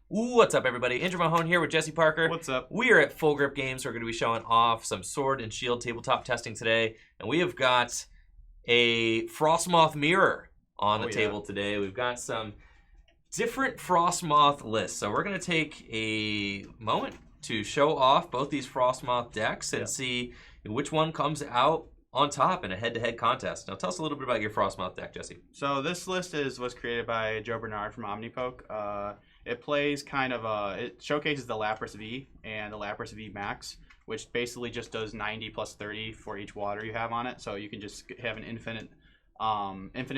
What's up, everybody? Andrew Mahone here with Jesse Parker. What's up? We are at Full Grip Games. We're going to be showing off some Sword and Shield tabletop testing today. And we have got a Frosmoth mirror on the table today. We've got some different Frosmoth lists. So we're going to take a moment to show off both these Frosmoth decks and see which one comes out on top in a head-to-head contest. Now tell us a little bit about your Frosmoth deck, Jesse. So this list was created by Joe Bernard from Omnipoke. It plays it showcases the Lapras V and the Lapras V Max, which basically just does 90 plus 30 for each water you have on it. So you can just have an infinite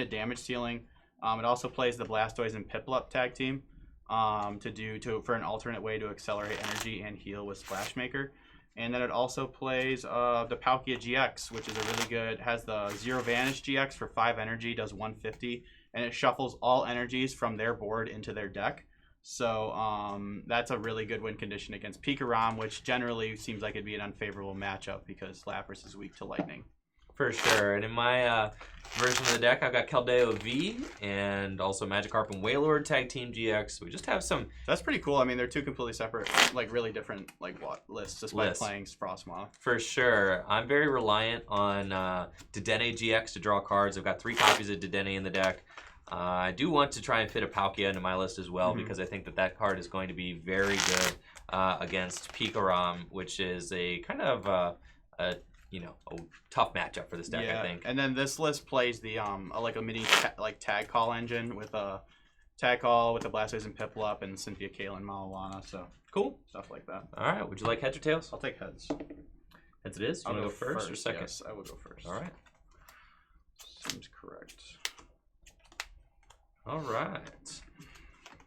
damage ceiling. It also plays the Blastoise&Piplup tag team for an alternate way to accelerate energy and heal with Splash Maker. And then it also plays the Palkia GX, which is a really good, has the Zero Vanish GX for 5 energy, does 150, and it shuffles all energies from their board into their deck. So that's a really good win condition against Pikarom, which generally seems like it'd be an unfavorable matchup because Lapras is weak to lightning. For sure. And in my version of the deck, I've got Keldeo V and also Magikarp and Wailord Tag Team GX. We just have some... That's pretty cool. I mean, they're two completely separate, like really different lists just by playing Frosmoth. For sure. I'm very reliant on Dedenne GX to draw cards. I've got 3 copies of Dedenne in the deck. I do want to try and fit a Palkia into my list as well because I think that card is going to be very good against Pikarom, which is a kind of a tough matchup for this deck, I think. And then this list plays the like a mini tag call engine with a tag call with the Blastoise&Piplup and Cynthia, Kaylin, Malawana. So cool stuff like that. All right. Would you like heads or tails? I'll take heads. Heads it is. You want to go first or second? Yes, I will go first. All right. Seems correct. All right.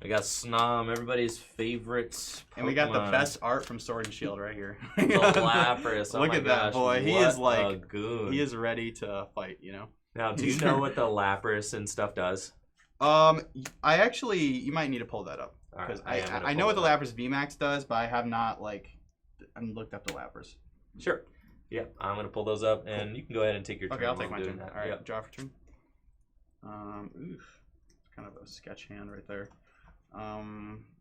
We got Snom, everybody's favorite Pokemon. And we got the best art from Sword and Shield right here. The Lapras. Look at that boy. He is like a goon. He is ready to fight, you know. Now, do you know what the Lapras and stuff does? You might need to pull that up because I know what the Lapras VMAX does, but I have not looked up the Lapras. Sure. Yeah, I'm gonna pull those up, and you can go ahead and take your turn. Okay, I'll take my turn. That. All right, draw for turn. Oof. Kind of a sketch hand right there.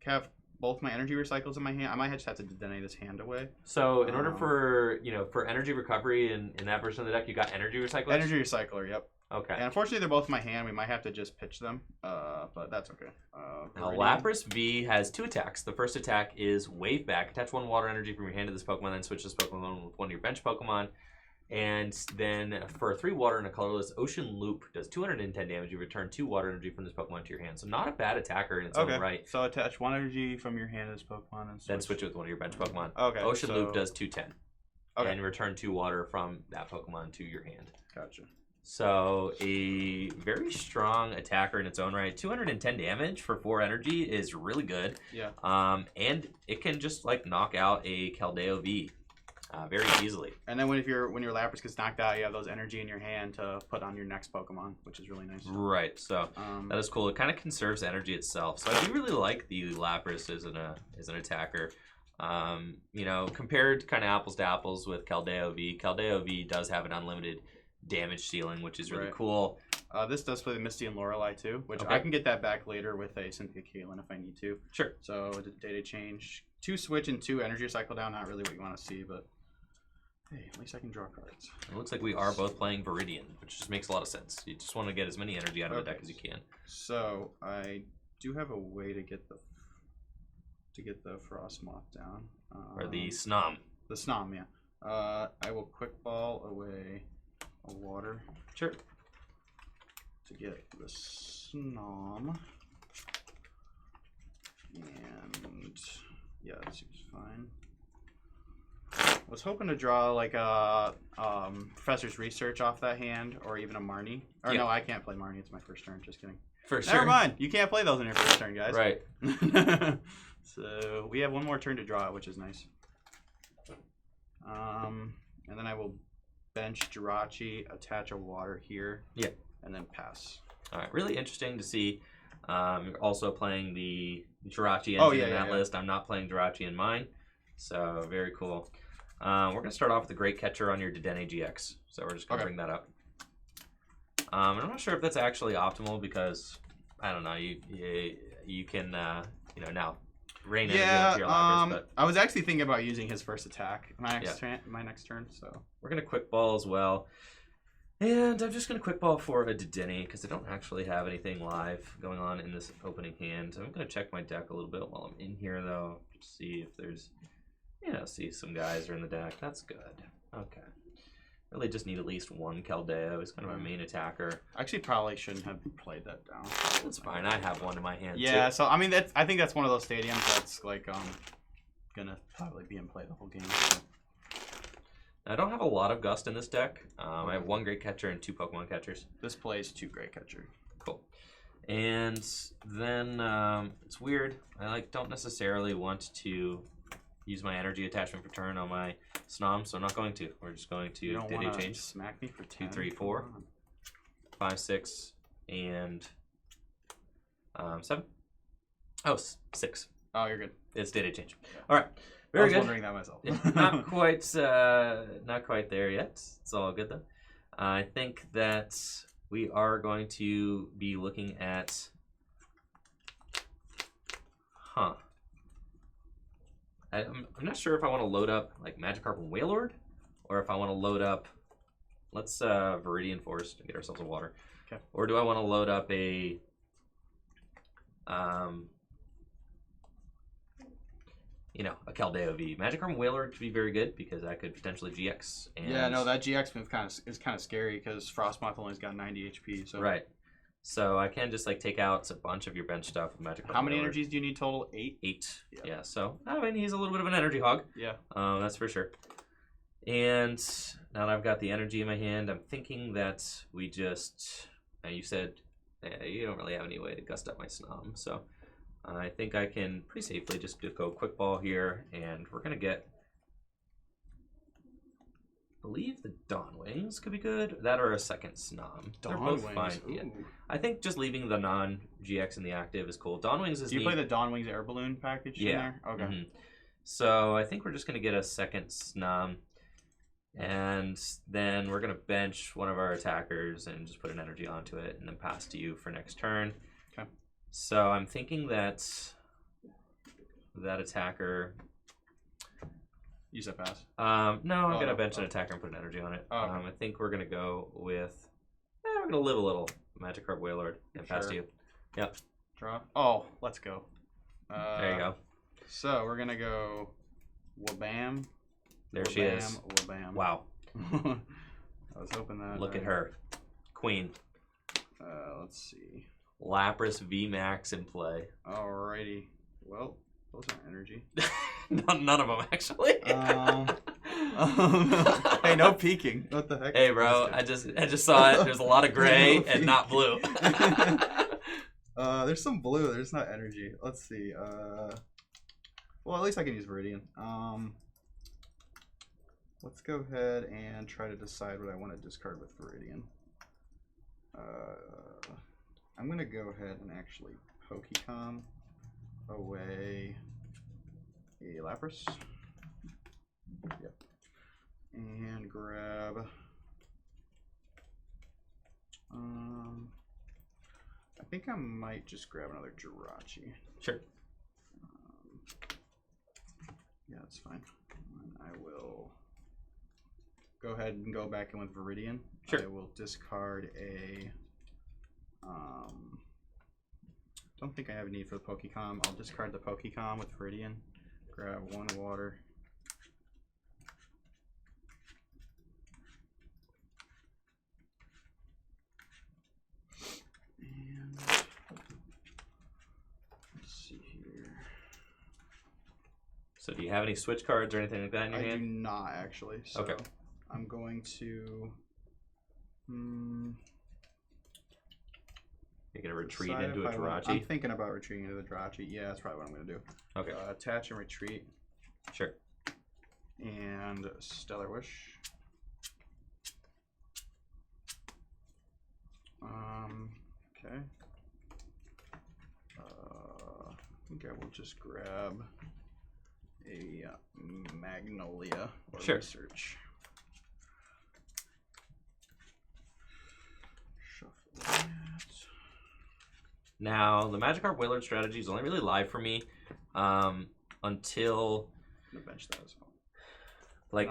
Have both my energy recycles in my hand. I might just have to Dedenne this hand away. So in order for energy recovery in that version of the deck, you got energy recyclers? Energy recycler, yep. Okay. And unfortunately, they're both in my hand. We might have to just pitch them, but that's okay. Now, Lapras V has 2 attacks. The first attack is Wave Back. Attach 1 water energy from your hand to this Pokemon, then switch this Pokemon with one of your bench Pokemon. And then for 3 water and a colorless, Ocean Loop does 210 damage. You return 2 water energy from this Pokemon to your hand. So not a bad attacker in its own right. So attach 1 energy from your hand to this Pokemon and then switch it with one of your bench Pokemon. Okay. Ocean Loop does 210. Okay. And return 2 water from that Pokemon to your hand. Gotcha. So a very strong attacker in its own right. 210 damage for 4 energy is really good. Yeah. And it can just knock out a Keldeo V. Very easily. And then when your Lapras gets knocked out, you have those energy in your hand to put on your next Pokemon, which is really nice. Right. So that is cool. It kind of conserves energy itself. So I do really like the Lapras as an attacker. Compared kind of apples to apples with Keldeo V. Keldeo V does have an unlimited damage ceiling, which is really cool. This does play the Misty and Lorelei too, which I can get that back later with a Cynthia, Kaylin if I need to. Sure. So the data change, 2 switch and 2 energy cycle down. Not really what you want to see, but. Hey, at least I can draw cards. It looks like we are both playing Viridian, which just makes a lot of sense. You just want to get as many energy out of the deck as you can. So I do have a way to get the Frosmoth down. Or the Snom. The Snom, yeah. I will quick ball away a water. Sure. To get the Snom. And yeah, that seems fine. I was hoping to draw like a Professor's Research off that hand, or even a Marnie. Or no, I can't play Marnie. It's my first turn. Just kidding. Never mind. You can't play those in your first turn, guys. Right. So we have 1 more turn to draw it, which is nice. And then I will bench Jirachi, attach a water here. Yeah. And then pass. All right. Really interesting to see. You're also playing the Jirachi engine in that list. I'm not playing Jirachi in mine. So very cool. We're going to start off with the Great Catcher on your Dedenne GX. So we're just going to bring that up. I'm not sure if that's actually optimal because, I don't know, you can, now rain energy onto your Lapras, but I was actually thinking about using his first attack my next turn. So we're gonna quick ball as well. And I'm just going to quick ball for a Dedenne because I don't actually have anything live going on in this opening hand. I'm going to check my deck a little bit while I'm in here, though, to see if there's, see some guys are in the deck. That's good. Okay. Really just need at least one Keldeo. He's kind of my main attacker. Actually, probably shouldn't have played that down. That's fine. I have one in my hand, yeah, too. so, I mean, I think that's one of those stadiums that's, like, going to probably be in play the whole game. So. I don't have a lot of Gust in this deck. I have one Great Catcher and 2 Pokemon Catchers. This plays 2 Great Catcher. Cool. And then it's weird. I don't necessarily want to use my energy attachment for turn on my Snom, so I'm not going to. We're just going to Dedenne change. Smack me for 10. 2, 3, 4, 5, 6, and 7. Oh, 6. Oh, you're good. It's Dedenne change. All right. Very good. I was wondering that myself. Not quite there yet. It's all good though. I think that we are going to be looking at, I'm not sure if I want to load up like Magikarp and Wailord, or if I want to load up, let's Viridian Forest and get ourselves a water. Okay. Or do I want to load up a a Keldeo V. Magikarp and Wailord could be very good because I could potentially GX. And yeah, no, that GX move is kind of scary because Frosmoth only's got 90 HP. So right. So I can just take out a bunch of your bench stuff with Magikarp. How many energies do you need total? 8? 8. Yeah. So I mean, he's a little bit of an energy hog. Yeah. That's for sure. And now that I've got the energy in my hand, I'm thinking that we just. You said you don't really have any way to gust up my Snom, so. I think I can pretty safely just go quick ball here, and we're going to get, I believe the Dawn Wings could be good. That or a second Snom. They're both fine. Yeah. I think just leaving the non-GX in the active is cool. Dawn Wings is Do you play the Dawn Wings Air Balloon package in there? Okay. Mm-hmm. So I think we're just going to get a second Snom, and then we're going to bench one of our attackers and just put an energy onto it, and then pass to you for next turn. Okay. So I'm thinking that attacker. Use that pass. No, I'm gonna bench an attacker and put an energy on it. Oh, okay. I think we're gonna go with. We're gonna live a little Magikarp Wailord and pass to you. Yep. Draw. Oh, let's go. There you go. So we're gonna go. Wabam. There she is. Wabam. Wow. I was hoping that. Look at her, Queen. Let's see. Lapras VMAX in play. Alrighty. Well, those aren't energy. None of them actually. Hey, no peeking. What the heck? Hey, bro, I just saw it. There's a lot of gray and not blue. There's some blue. There's not energy. Let's see. Well, at least I can use Viridian. Let's go ahead and try to decide what I want to discard with Viridian. I'm going to go ahead and actually Pokecom away a Lapras. Yep. And grab... I think I might just grab another Jirachi. Sure. Yeah, that's fine. And I will go ahead and go back in with Viridian. Sure. I will discard a... don't think I have a need for the Pokecom. I'll discard the Pokecom with Viridian. Grab 1 water. And let's see here. So do you have any switch cards or anything like that in your hand? I do not actually. So okay. I'm going to. You're gonna retreat into a Jirachi? I'm thinking about retreating into the Jirachi. Yeah, that's probably what I'm gonna do. Okay. Attach and retreat. Sure. And Stellar Wish. Okay. I think I will just grab a Magnolia or sure. Research. Shuffle that. Now, the Magikarp Wailord strategy is only really live for me until, I'm gonna bench that as well. like,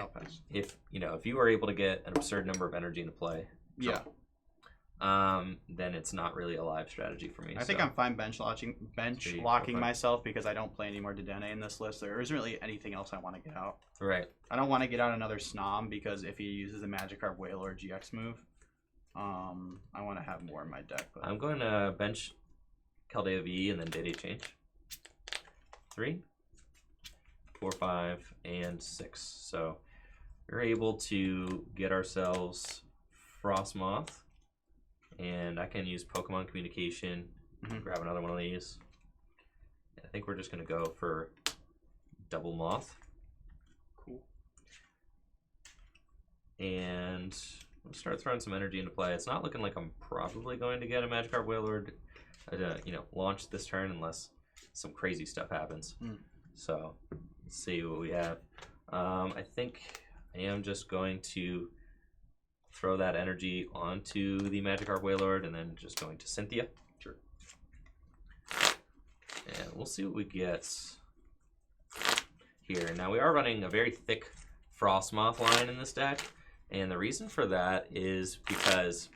if you are able to get an absurd number of energy into play, yeah, then it's not really a live strategy for me. I think I'm fine bench locking myself because I don't play any more Dedenne in this list. There isn't really anything else I want to get out. Right. I don't want to get out another Snom because if he uses the Magikarp Wailord GX move, I want to have more in my deck. But I'm going to bench Keldeo V and then Dedenne change. 3, 4, 5, and 6. So we're able to get ourselves Frosmoth, and I can use Pokemon Communication. Grab another one of these. I think we're just going to go for Double Moth. Cool. And we'll start throwing some energy into play. It's not looking like I'm probably going to get a Magikarp Wailord, launch this turn unless some crazy stuff happens. So let's see what we have. I think I am just going to throw that energy onto the Magikarp Wailord and then just going to Cynthia. Sure. And we'll see what we get here. Now we are running a very thick Frosmoth line in this deck, and the reason for that is because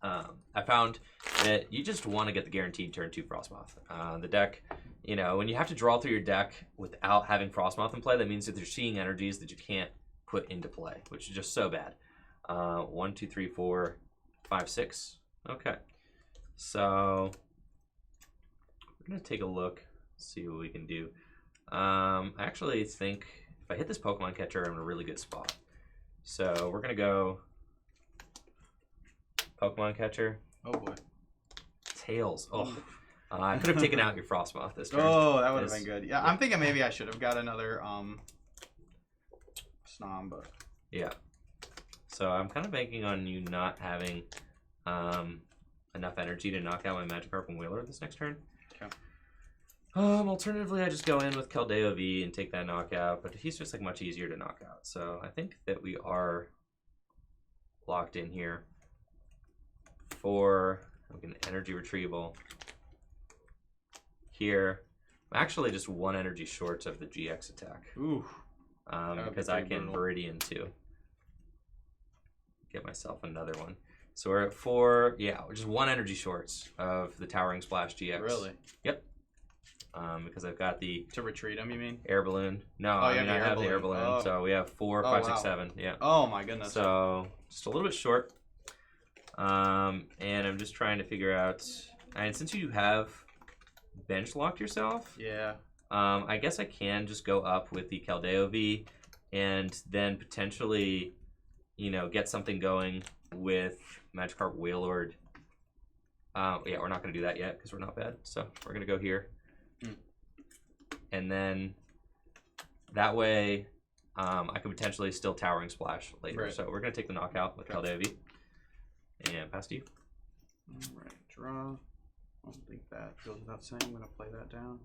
I found that you just want to get the guaranteed turn 2 Frosmoth. The deck, when you have to draw through your deck without having Frosmoth in play, that means that they're seeing energies that you can't put into play, which is just so bad. 1, 2, 3, 4, 5, 6. Okay. So we're going to take a look, see what we can do. I actually think if I hit this Pokemon catcher, I'm in a really good spot. So we're going to go Pokemon catcher. Oh boy. Tails. Oh. I could have taken out your Frosmoth this turn. Oh, that would have been good. Yeah, I'm thinking maybe I should have got another Snom, but yeah. So I'm kind of banking on you not having enough energy to knock out my Magikarp and Wailord this next turn. Okay. Alternatively, I just go in with Keldeo V and take that knockout, but he's just like much easier to knock out. So I think that we are locked in here for an Energy Retrieval. Here, I'm actually just 1 energy short of the GX attack. Ooh. Because I can Viridian too. Get myself another one. So we're at 4, we're just 1 energy shorts of the Towering Splash GX. Really? Yep. Because I've got the... To retreat them, you mean? Air Balloon. No, I have the Air Balloon. Oh. So we have 4, 5, 6, 7. Yeah. Oh my goodness. So just a little bit short. And I'm just trying to figure out... And since you have bench locked yourself... Yeah. I guess I can just go up with the Keldeo V and then potentially, get something going with Magikarp Wailord. We're not going to do that yet because we're not bad. So we're going to go here. And then that way I could potentially still Towering Splash later. Right. So we're going to take the knockout with Keldeo V. And pass to you. All right, draw. I don't think that goes without saying. I'm going to play that down.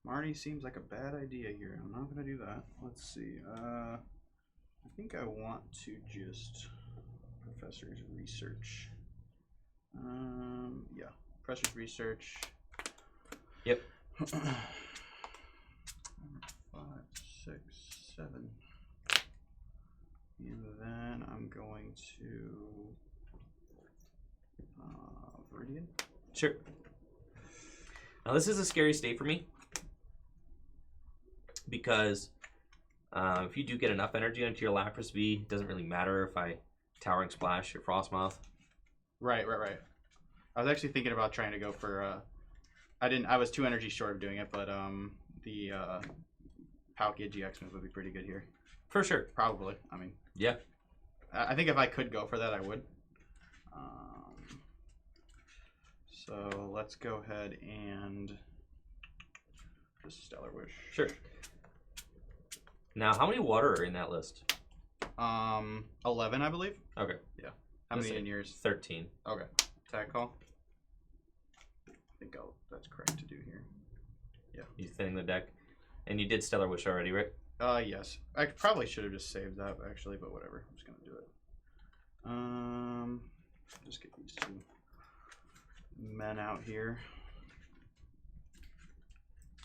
Marty seems like a bad idea here. I'm not going to do that. Let's see. I think I want to just Professor's Research. Yeah, Professor's Research. Yep. 5, 6, 7. And then I'm going to Viridian. Sure. Now this is a scary state for me because if you do get enough energy into your Lapras V, it doesn't really matter if I Towering Splash your Frosmoth. Right. I was actually thinking about trying to go for I was 2 energy short of doing it, but the Palkia GX move would be pretty good here. For sure. Probably. I mean, yeah. I think if I could go for that, I would. So let's go ahead and just Stellar Wish. Sure. Now, how many water are in that list? 11, I believe. Okay. Yeah. How many in yours? 13. Okay. Attack call. I think that's correct to do here. Yeah. You thinning the deck, and you did Stellar Wish already, right? Yes. I probably should have just saved that actually, but whatever. I'm just gonna do it. Just get these 2. men out here.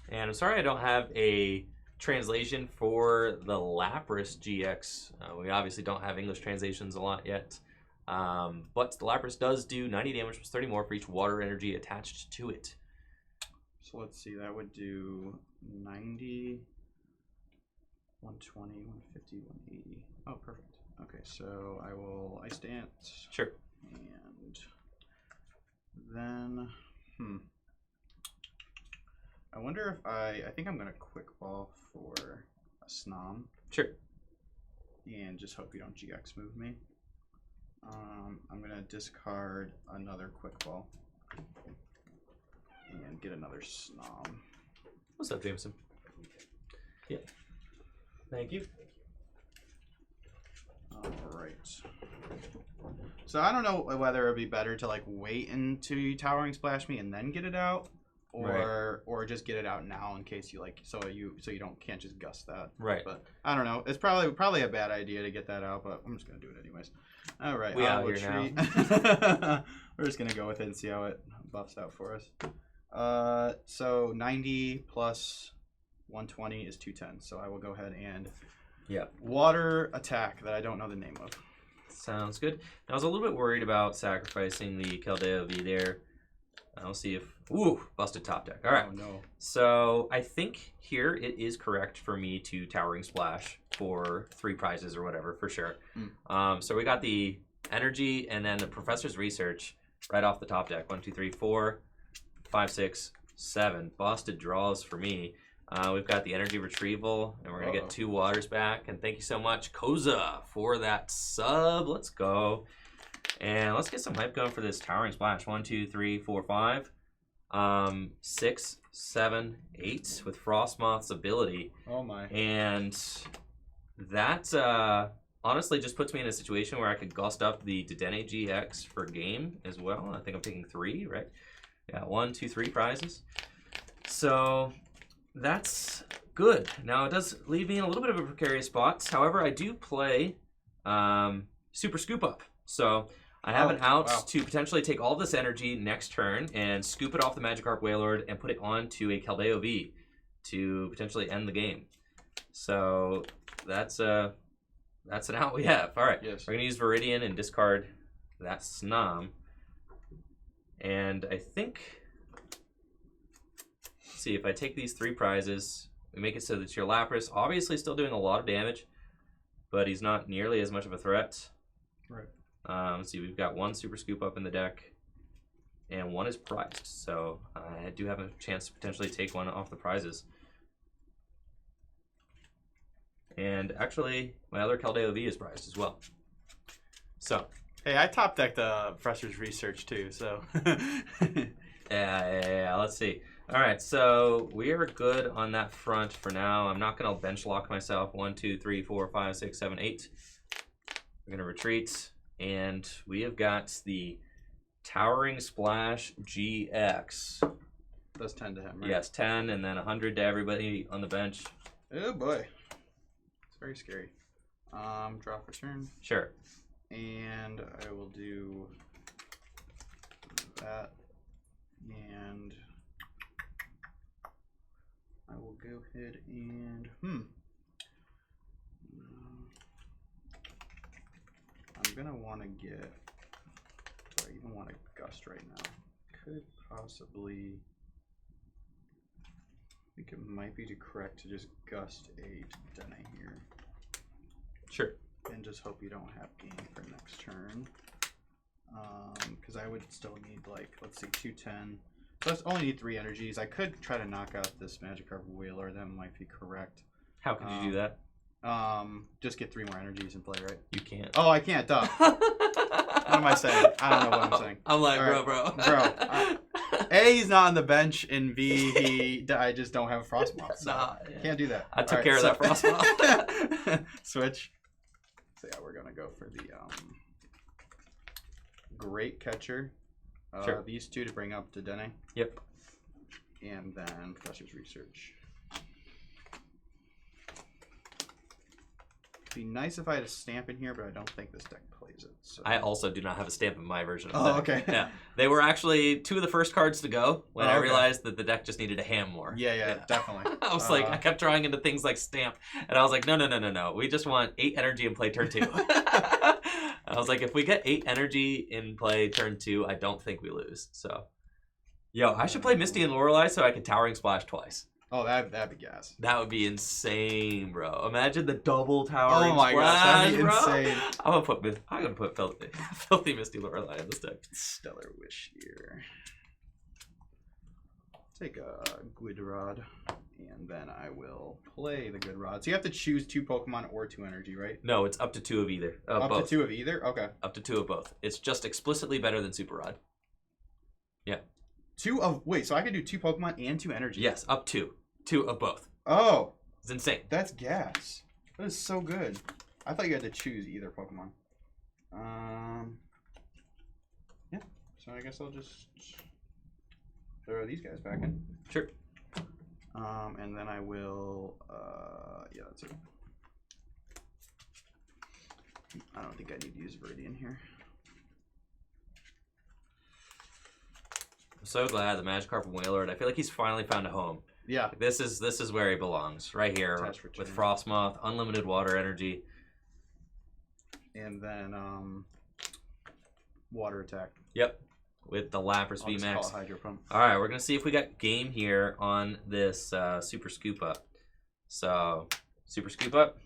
And I'm sorry I don't have a translation for the Lapras GX. We obviously don't have English translations a lot yet. But the Lapras does do 90 damage plus 30 more for each water energy attached to it. So let's see, that would do 90, 120, 150, 180. Oh, perfect. Okay, so I will Ice Dance. Sure. And then, I wonder if I think I'm going to Quick Ball for a Snom. Sure. And just hope you don't GX move me. I'm going to discard another Quick Ball. And get another Snom. What's up, Jameson? Yeah. Thank you. Alright. So I don't know whether it'd be better to like wait until you Towering Splash me and then get it out. Or just get it out now in case you like so you can't just gust that. Right. But I don't know. It's probably a bad idea to get that out, but I'm just gonna do it anyways. All right. We out here now. We're just gonna go with it and see how it buffs out for us. So 90 plus 120 is 210. So I will go ahead and water attack that I don't know the name of. Sounds good. I was a little bit worried about sacrificing the Keldeo V there. I'll see if... Ooh, busted top deck. All right. Oh, no. So I think here it is correct for me to Towering Splash for 3 prizes or whatever, for sure. So we got the Energy and then the Professor's Research right off the top deck. 1, 2, 3, 4, 5, 6, 7. Busted draws for me. We've got the Energy Retrieval, and we're going to get 2 waters back. And thank you so much, Koza, for that sub. Let's go. And let's get some hype going for this Towering Splash. 1, 2, 3, 4, 5. 6, 7, 8 with Frosmoth's ability. Oh my. And that honestly just puts me in a situation where I could gust up the Dedenne GX for game as well. I think I'm taking 3, right? Yeah, 1, 2, 3 prizes. So that's good. Now it does leave me in a little bit of a precarious spot. However, I do play Super Scoop Up. So I have an out to potentially take all this energy next turn and scoop it off the Magikarp Wailord and put it onto a Keldeo V to potentially end the game. So that's an out we have. All right, yes. We're gonna use Viridian and discard that Snom. And I think, let's see, if I take these 3 prizes, we make it so that your Lapras obviously still doing a lot of damage, but he's not nearly as much of a threat. Right. Let's see, we've got 1 Super Scoop Up in the deck, and 1 is prized. So I do have a chance to potentially take 1 off the prizes. And actually, my other Keldeo V is prized as well. So. Hey, I top decked the Professor's Research too, so. Yeah, let's see. All right, so we are good on that front for now. I'm not going to bench lock myself. 1, 2, 3, 4, 5, 6, 7, 8. We're going to retreat. And we have got the Towering Splash GX. That's 10 to him, right? Yes, 10, and then 100 to everybody on the bench. Oh boy. It's very scary. Draw for turn. Sure. And I will do that. And I will go ahead and I'm gonna want to get. Do I even want to gust right now? Could possibly. I think it might be correct to just gust a Dedenne here. Sure. And just hope you don't have game for next turn. Because I would still need, like, let's see, 210. So I only need 3 energies. I could try to knock out this Magikarp Wailord. That might be correct. How could you do that? Just get 3 more energies in play, right? You can't. Oh, I can't, duh. What am I saying? I don't know what I'm saying. I'm like, right. bro. A, he's not on the bench, and B, I just don't have a Frosmoth. So can't do that. I took care of that Frosmoth. Switch. So yeah, we're gonna go for the Great Catcher. Sure. These 2 to bring up Dedenne. Yep. And then Professor's Research. Be nice if I had a stamp in here, but I don't think this deck plays it. So. I also do not have a stamp in my version of the deck. Okay. Yeah. They were actually 2 of the first cards to go when I realized that the deck just needed a ham more. Yeah, definitely. I was like, I kept drawing into things like stamp, and I was like, no. We just want 8 energy in play turn 2. I was like, if we get 8 energy in play turn 2, I don't think we lose. So, yo, I should play Misty and Lorelei so I can Towering Splash twice. Oh, that'd be gas. That would be insane, bro. Imagine the double Towering Splash. Oh my gosh, that'd be insane. I'm gonna put filthy Misty Lorelei in this deck. Stellar Wish here. Take a Good Rod, and then I will play the Good Rod. So you have to choose 2 Pokemon or 2 energy, right? No, it's up to 2 of either. Up both. to 2 of either? Okay. Up to 2 of both. It's just explicitly better than Super Rod. Yeah. 2 of... Wait, so I can do 2 Pokemon and 2 energy? Yes, up to 2 of both. Oh. It's insane. That's gas. That is so good. I thought you had to choose either Pokemon. Yeah. So I guess I'll just throw these guys back in. Sure. And then I will... yeah, that's it. I don't think I need to use Viridian here. I'm so glad the Magikarp Wailord. I feel like he's finally found a home. Yeah. This is where he belongs, right here with Frosmoth, unlimited water energy, and then water attack. Yep, with the Lapras V Max. Hydro Pump. All right, we're gonna see if we got game here on this Super Scoop Up. So Super Scoop Up.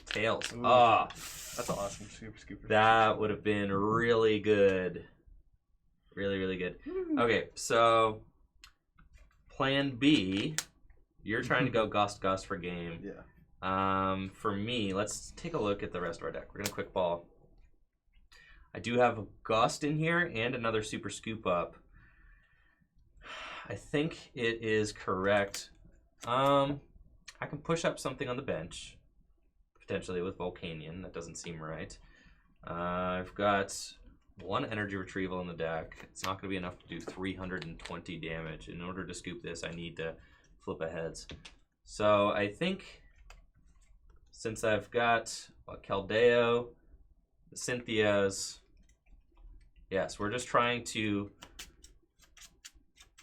Tails. Ah. That's awesome. Super Scooper. That would have been really good. Really good. Okay, so plan B, you're trying to go Gust for game. Yeah. For me, let's take a look at the rest of our deck. We're going to quick ball. I do have a Gust in here and another Super Scoop Up. I think it is correct. I can push up something on the bench. Potentially with Volcanion. That doesn't seem right. I've got 1 Energy Retrieval in the deck. It's not going to be enough to do 320 damage. In order to scoop this, I need to flip a heads. So I think since I've got Keldeo, the Cynthias, yes, we're just trying to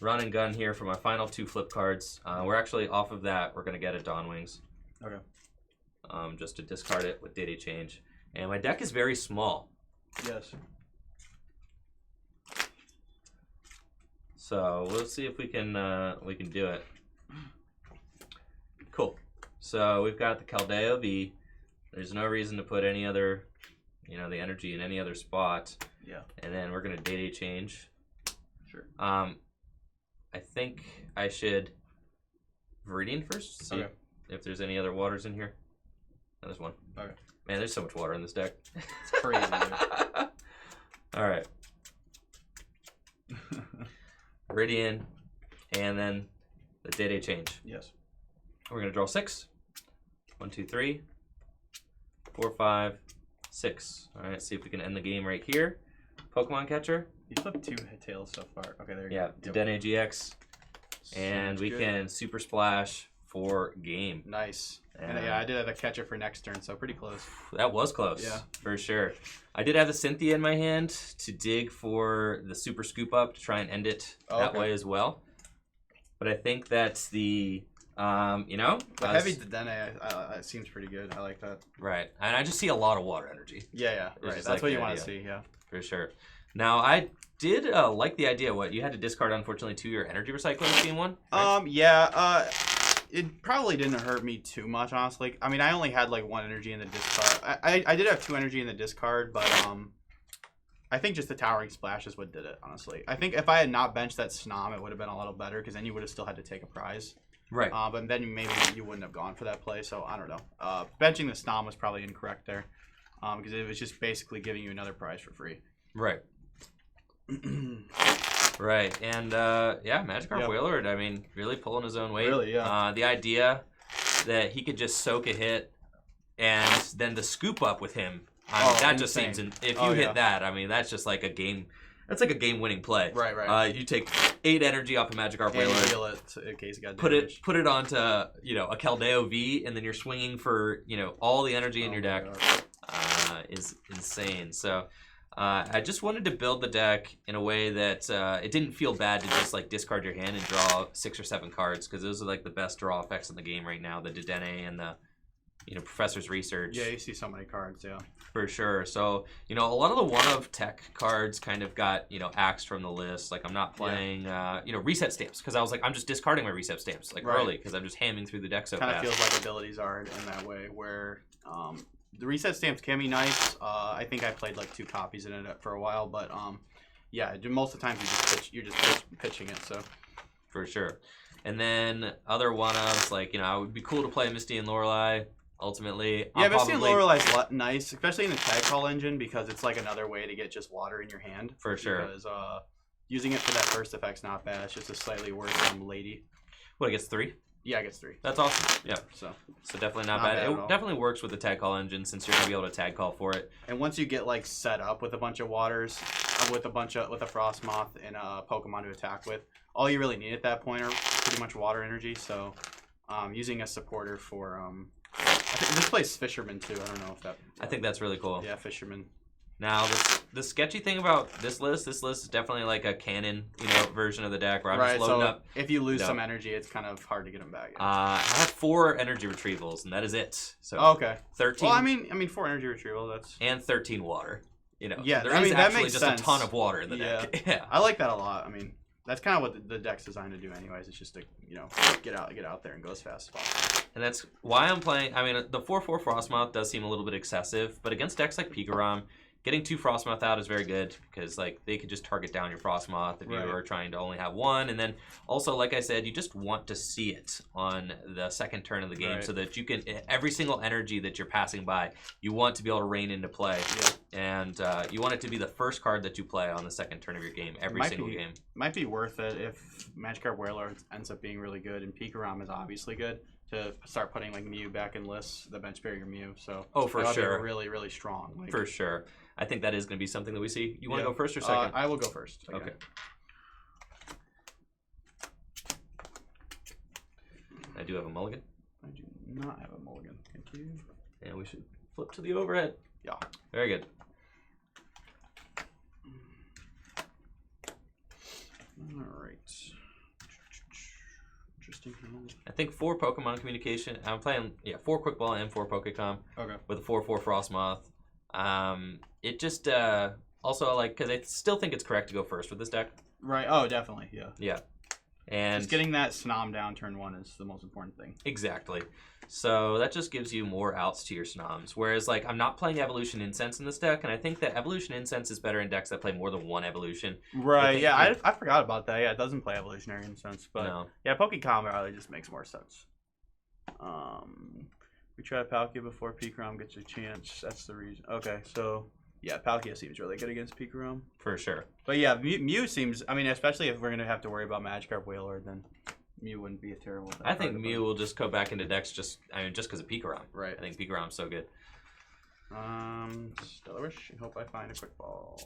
run and gun here for my final 2 flip cards. We're actually off of that. We're going to get a Dawn Wings. Okay. Just to discard it with Data Change. And my deck is very small. Yes. So let's see if we can do it. Cool. So we've got the Keldeo V. There's no reason to put any other, the energy in any other spot. Yeah. And then we're gonna Data Change. Sure. I think I should Viridian first. See if there's any other waters in here. No, there's 1. Okay. Man, there's so much water in this deck. It's crazy. All right. Viridian, and then the Data Change. Yes. We're gonna draw 6. 1, 2, 3, 4, 5, 6. All right. See if we can end the game right here. Pokemon Catcher. You flipped 2 tails so far. Okay, there you go. Yeah. Dedenne GX, and we can Super Splash for game. Nice. And yeah, I did have a catcher for next turn, so pretty close. That was close. Yeah, for sure. I did have the Cynthia in my hand to dig for the Super Scoop Up to try and end it that way as well. But I think that's the, the heavy Dedenne seems pretty good. I like that. Right, and I just see a lot of water energy. Yeah, right. That's what you want to see. Yeah, for sure. Now I did like the idea. What you had to discard, unfortunately, 2 your energy recycling in game 1. Right? Yeah. It probably didn't hurt me too much, honestly. I mean, I only had like 1 energy in the discard. I did have 2 energy in the discard, but I think just the Towering Splash is what did it, honestly. I think if I had not benched that Snom, it would have been a little better, because then you would have still had to take a prize. Right. But then maybe you wouldn't have gone for that play, so I don't know. Benching the Snom was probably incorrect there, because it was just basically giving you another prize for free. Right. Right, and yeah, Magikarp Wailord, I mean, really pulling his own weight. Really, yeah. The idea that he could just soak a hit and then the scoop up with him, I mean, that just seems, if you hit that, I mean, that's just like a game That's like a game-winning play. Right. You take 8 energy off of Magikarp Wailord. Heal it in case it got put damaged. it onto a Keldeo V, and then you're swinging for all the energy in your deck. Is insane. So I just wanted to build the deck in a way that it didn't feel bad to just like discard your hand and draw 6 or 7 cards, because those are like the best draw effects in the game right now. The Dedenne and the Professor's Research. Yeah, you see so many cards. Yeah. For sure. So, a lot of the one-of tech cards kind of got, axed from the list. Like, I'm not playing, reset stamps, because I was like, I'm just discarding my reset stamps, early, because I'm just hamming through the deck so fast. Kind of feels like abilities are in that way, where the reset stamps can be nice. I think I played, 2 copies in it for a while, but, yeah, most of the time you're just pitching it, so. For sure. And then other one-ofs, it would be cool to play Misty and Lorelei. Ultimately, yeah, Misty and Lorelai's nice, especially in the tag call engine, because it's another way to get just water in your hand. For sure. Because using it for that first effect's not bad. It's just a slightly worse lady. What, it gets 3? Yeah, it gets 3. That's awesome. Yeah. So definitely not bad. It definitely works with the tag call engine, since you're gonna be able to tag call for it. And once you get set up with a bunch of waters, with a Frosmoth and a Pokemon to attack with, all you really need at that point are pretty much water energy. So using a supporter for I think this plays Fisherman too. I don't know if that. I think that's really cool. Yeah, Fisherman. Now, the sketchy thing about this list is definitely like a canon, version of the deck where I'm just loading up. If you lose some energy, it's kind of hard to get them back. I have 4 energy retrievals, and that is it. So okay. 13. Well, I mean, 4 energy retrieval. That's and 13 water. Yeah, there is that actually makes just sense. a ton of water in the deck. Yeah, I like that a lot. I mean, that's kind of what the deck's designed to do, anyways. It's just to get out there and go as fast as possible. And that's why I'm playing. I mean, the 4/4 Frosmoth does seem a little bit excessive, but against decks like Pikarom, getting 2 Frosmoth out is very good, because they could just target down your Frosmoth if you are trying to only have 1. And then also, like I said, you just want to see it on the second turn of the game, so that you can, every single energy that you're passing by, you want to be able to rain into play. Yeah. And you want it to be the first card that you play on the second turn of your game, every single game. Might be worth it if Magikarp Wailord ends up being really good, and Pikarom is obviously good, to start putting Mew back in lists, the bench barrier Mew. So for sure, really, really strong. For sure. I think that is going to be something that we see. You want to go first or second? I will go first. Okay. I do have a mulligan. I do not have a mulligan. Thank you. And we should flip to the overhead. Yeah. Very good. All right. Interesting. I think 4 Pokemon communication. I'm playing 4 Quick Ball and 4 Pokecom. Okay. With a 4/4 Frosmoth. It just also because I still think it's correct to go first with this deck. Right. Oh, definitely. Yeah. Yeah. And just getting that Snom down turn 1 is the most important thing. Exactly. So that just gives you more outs to your Snoms. Whereas I'm not playing Evolution Incense in this deck, and I think that Evolution Incense is better in decks that play more than 1 evolution. Right. Yeah. I forgot about that. Yeah. It doesn't play Evolutionary Incense, but yeah, Pokecom really just makes more sense. We try Palkia before Pikarom gets a chance. That's the reason. Okay, so yeah, Palkia seems really good against Pikarom. For sure. But yeah, Mew seems, I mean, especially if we're going to have to worry about Magikarp Wailord, then Mew wouldn't be a terrible deck. I think Mew will just go back into decks just because of Pikarom. Right. I think Pikarom's so good. Stellarish, I hope I find a Quick Ball.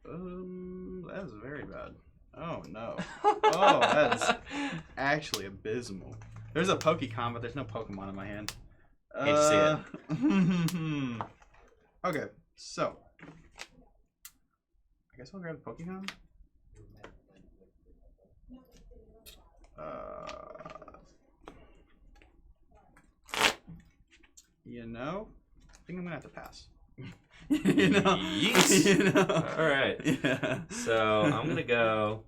That is very bad. Oh no. Oh, that's actually abysmal. There's a Pokecom, but there's no Pokemon in my hand. Hate to see it. Okay, so I guess I'll grab the Pokemon. I think I'm gonna have to pass. you know. All right. Yeah. So I'm gonna go.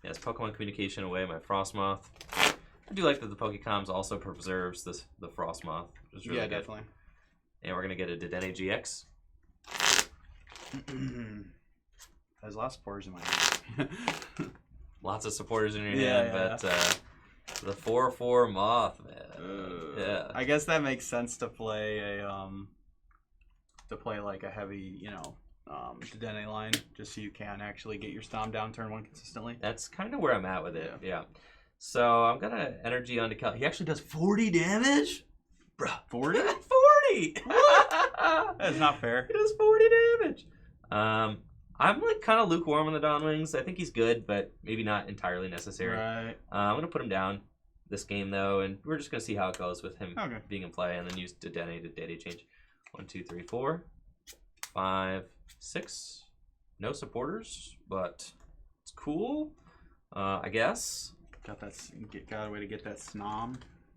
Yes, Pokemon communication away my Frosmoth. I do like that the Pokecoms also preserves the Frosmoth. Which is really good. Definitely. And we're gonna get a Dedenne GX. There's lots of supporters in my hand. Lots of supporters in your hand, but the 4/4 Moth, man. Yeah. I guess that makes sense to play like a heavy, Dedenne line, just so you can actually get your Snom down turn 1 consistently. That's kind of where I'm at with it. Yeah. So I'm gonna energy onto Kel. He actually does 40 damage, bruh. 40? 40. 40! What? That's not fair. He does 40 damage. I'm like kind of lukewarm on the Dawnwings. I think he's good, but maybe not entirely necessary. Right. I'm going to put him down this game, though, and we're just going to see how it goes with him Okay. being in play, and then use Dedenne to data change. 1, 2, 3, 4, 5, 6. No supporters, but it's cool, I guess. Got a way to get that Snom.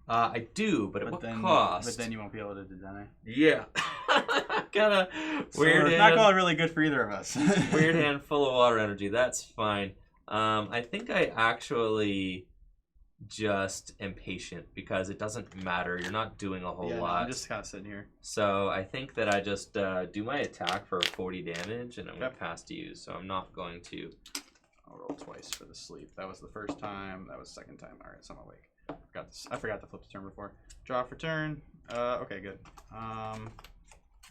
I do, but at what then, cost? But then you won't be able to do that. Yeah. Got a So weird it's hand. not going really good for either of us. Weird hand full of water energy. That's fine. I think I actually just am patient because it doesn't matter. You're not doing a whole lot. No, I'm just kind of sitting here. So I think that I just do my attack for 40 damage, and I'm going to pass to you. So I'm not going to. I'll roll twice for the sleep. That was the first time. That was the second time. All right, so I'm awake. I forgot to flip the turn before. Draw for turn. Okay, good.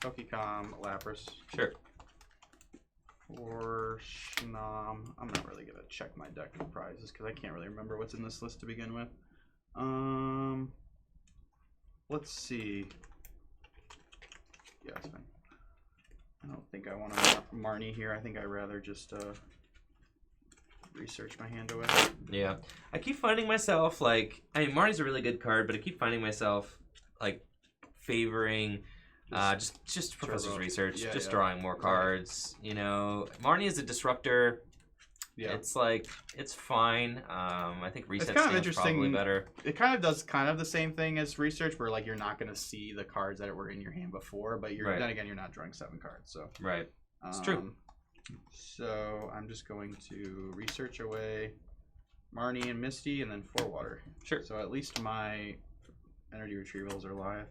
Pokecom, Lapras. Sure. For Snom. I'm not really gonna check my deck of prizes because I can't really remember what's in this list to begin with. Let's see. Yeah, it's fine. I don't think I want to Marnie here. I think I'd rather just research my hand away. Yeah. I keep finding myself, like, I mean, Marnie's a really good card, but I keep finding myself, like, favoring just Professor's Research, just drawing more cards. You know, Marnie is a disruptor. Yeah. It's like, it's fine. I think Reset is probably better. It kind of does kind of the same thing as Research, where like you're not going to see the cards that were in your hand before, but you're then again you're not drawing 7 cards. So right, it's true. So I'm just going to Research away Marnie and Misty, and then 4 water. Sure. So at least my Energy Retrievals are live.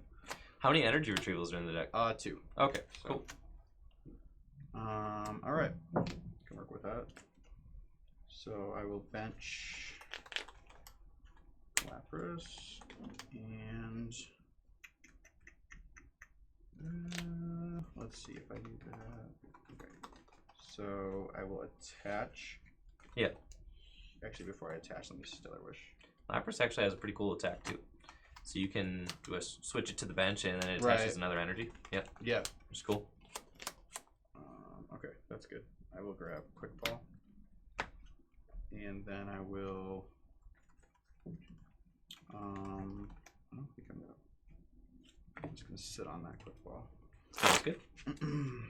How many Energy Retrievals are in the deck? 2. Okay, so. Cool. All right, can work with that. So I will bench Lapras and let's see if I do that. Okay. So I will attach. Yeah. Actually, before I attach, let me Stellar Wish. Lapras actually has a pretty cool attack too. So you can do switch it to the bench and then it attaches another energy. Yeah. Yeah. Which is cool. Okay, that's good. I will grab Quick Ball. And then I will, I don't think I'm just going to sit on that Quick Ball. Sounds good. And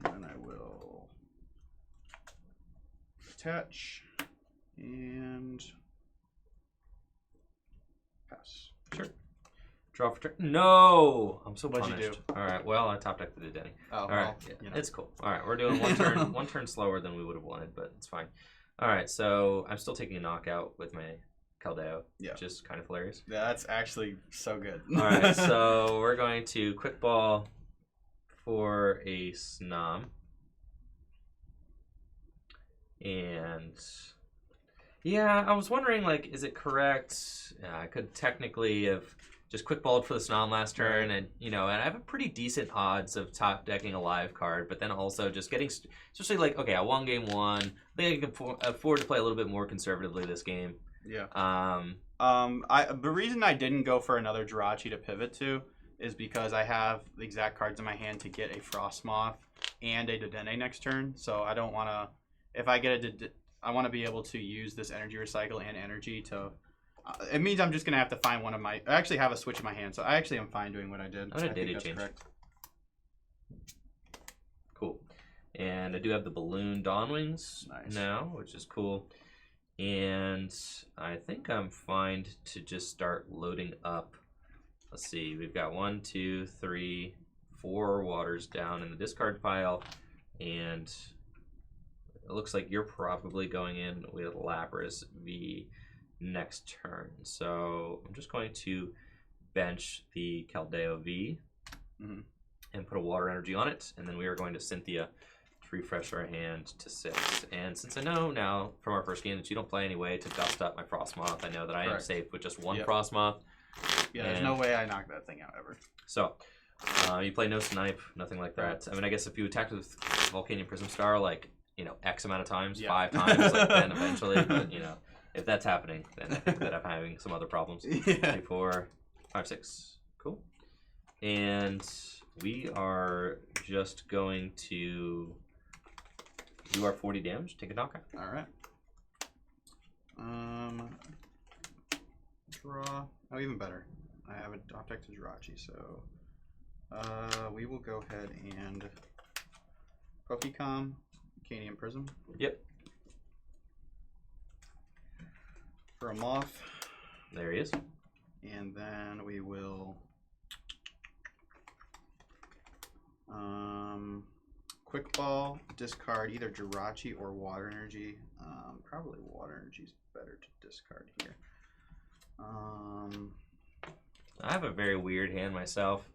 then I will attach and pass. Sure. Draw for turn. No! I'm so What'd punished. you do? All right. Well, I top decked the Dedenne. Oh, all right. Well, yeah, it's cool. All right. We're doing one turn, one turn slower than we would have wanted, but it's fine. All right. So I'm still taking a knockout with my Keldeo, which is kind of hilarious. Yeah, that's actually so good. All right. So we're going to Quick Ball for a Snom. And yeah, I was wondering, like, is it correct? I could technically have just quick balled for the Snom last turn, and you know, and I have a pretty decent odds of top decking a live card, but then also just getting, especially like, okay, I won game 1. I think I can afford to play a little bit more conservatively this game. Yeah. The reason I didn't go for another Jirachi to pivot to is because I have the exact cards in my hand to get a Frosmoth and a Dedenne next turn, so I don't want to. If I get I want to be able to use this Energy Recycle and Energy to. It means I'm just gonna have to find one of my. I actually have a switch in my hand, so I actually am fine doing what I did. I'm gonna data change. Correct. Cool, and I do have the Balloon Dawnwings now, which is cool. And I think I'm fine to just start loading up. Let's see, we've got 1, 2, 3, 4 waters down in the discard pile, and it looks like you're probably going in with Lapras V next turn. So I'm just going to bench the Keldeo V and put a water energy on it, and then we are going to Cynthia to refresh our hand to 6. And since I know now from our first game that you don't play anyway to dust up my Frosmoth, I know that I am safe with just 1 Frosmoth. Yeah, there's no way I knock that thing out ever. So you play no snipe, nothing like that. I mean, I guess if you attacked with Volcanion Prism Star, like, you know, X amount of times, 5 times, like, then eventually, but, you know, If that's happening, then I think that I'm having some other problems. Yeah. 3, 4, 5, 6. Cool. And we are just going to do our 40 damage, take a knockout. All right. Draw. Oh, even better. I have a top deck to Jirachi, so we will go ahead and Volcanion Prism. Yep. For a moth. There he is. And then we will quick ball, discard either Jirachi or water energy. Probably water energy is better to discard here. I have a very weird hand myself.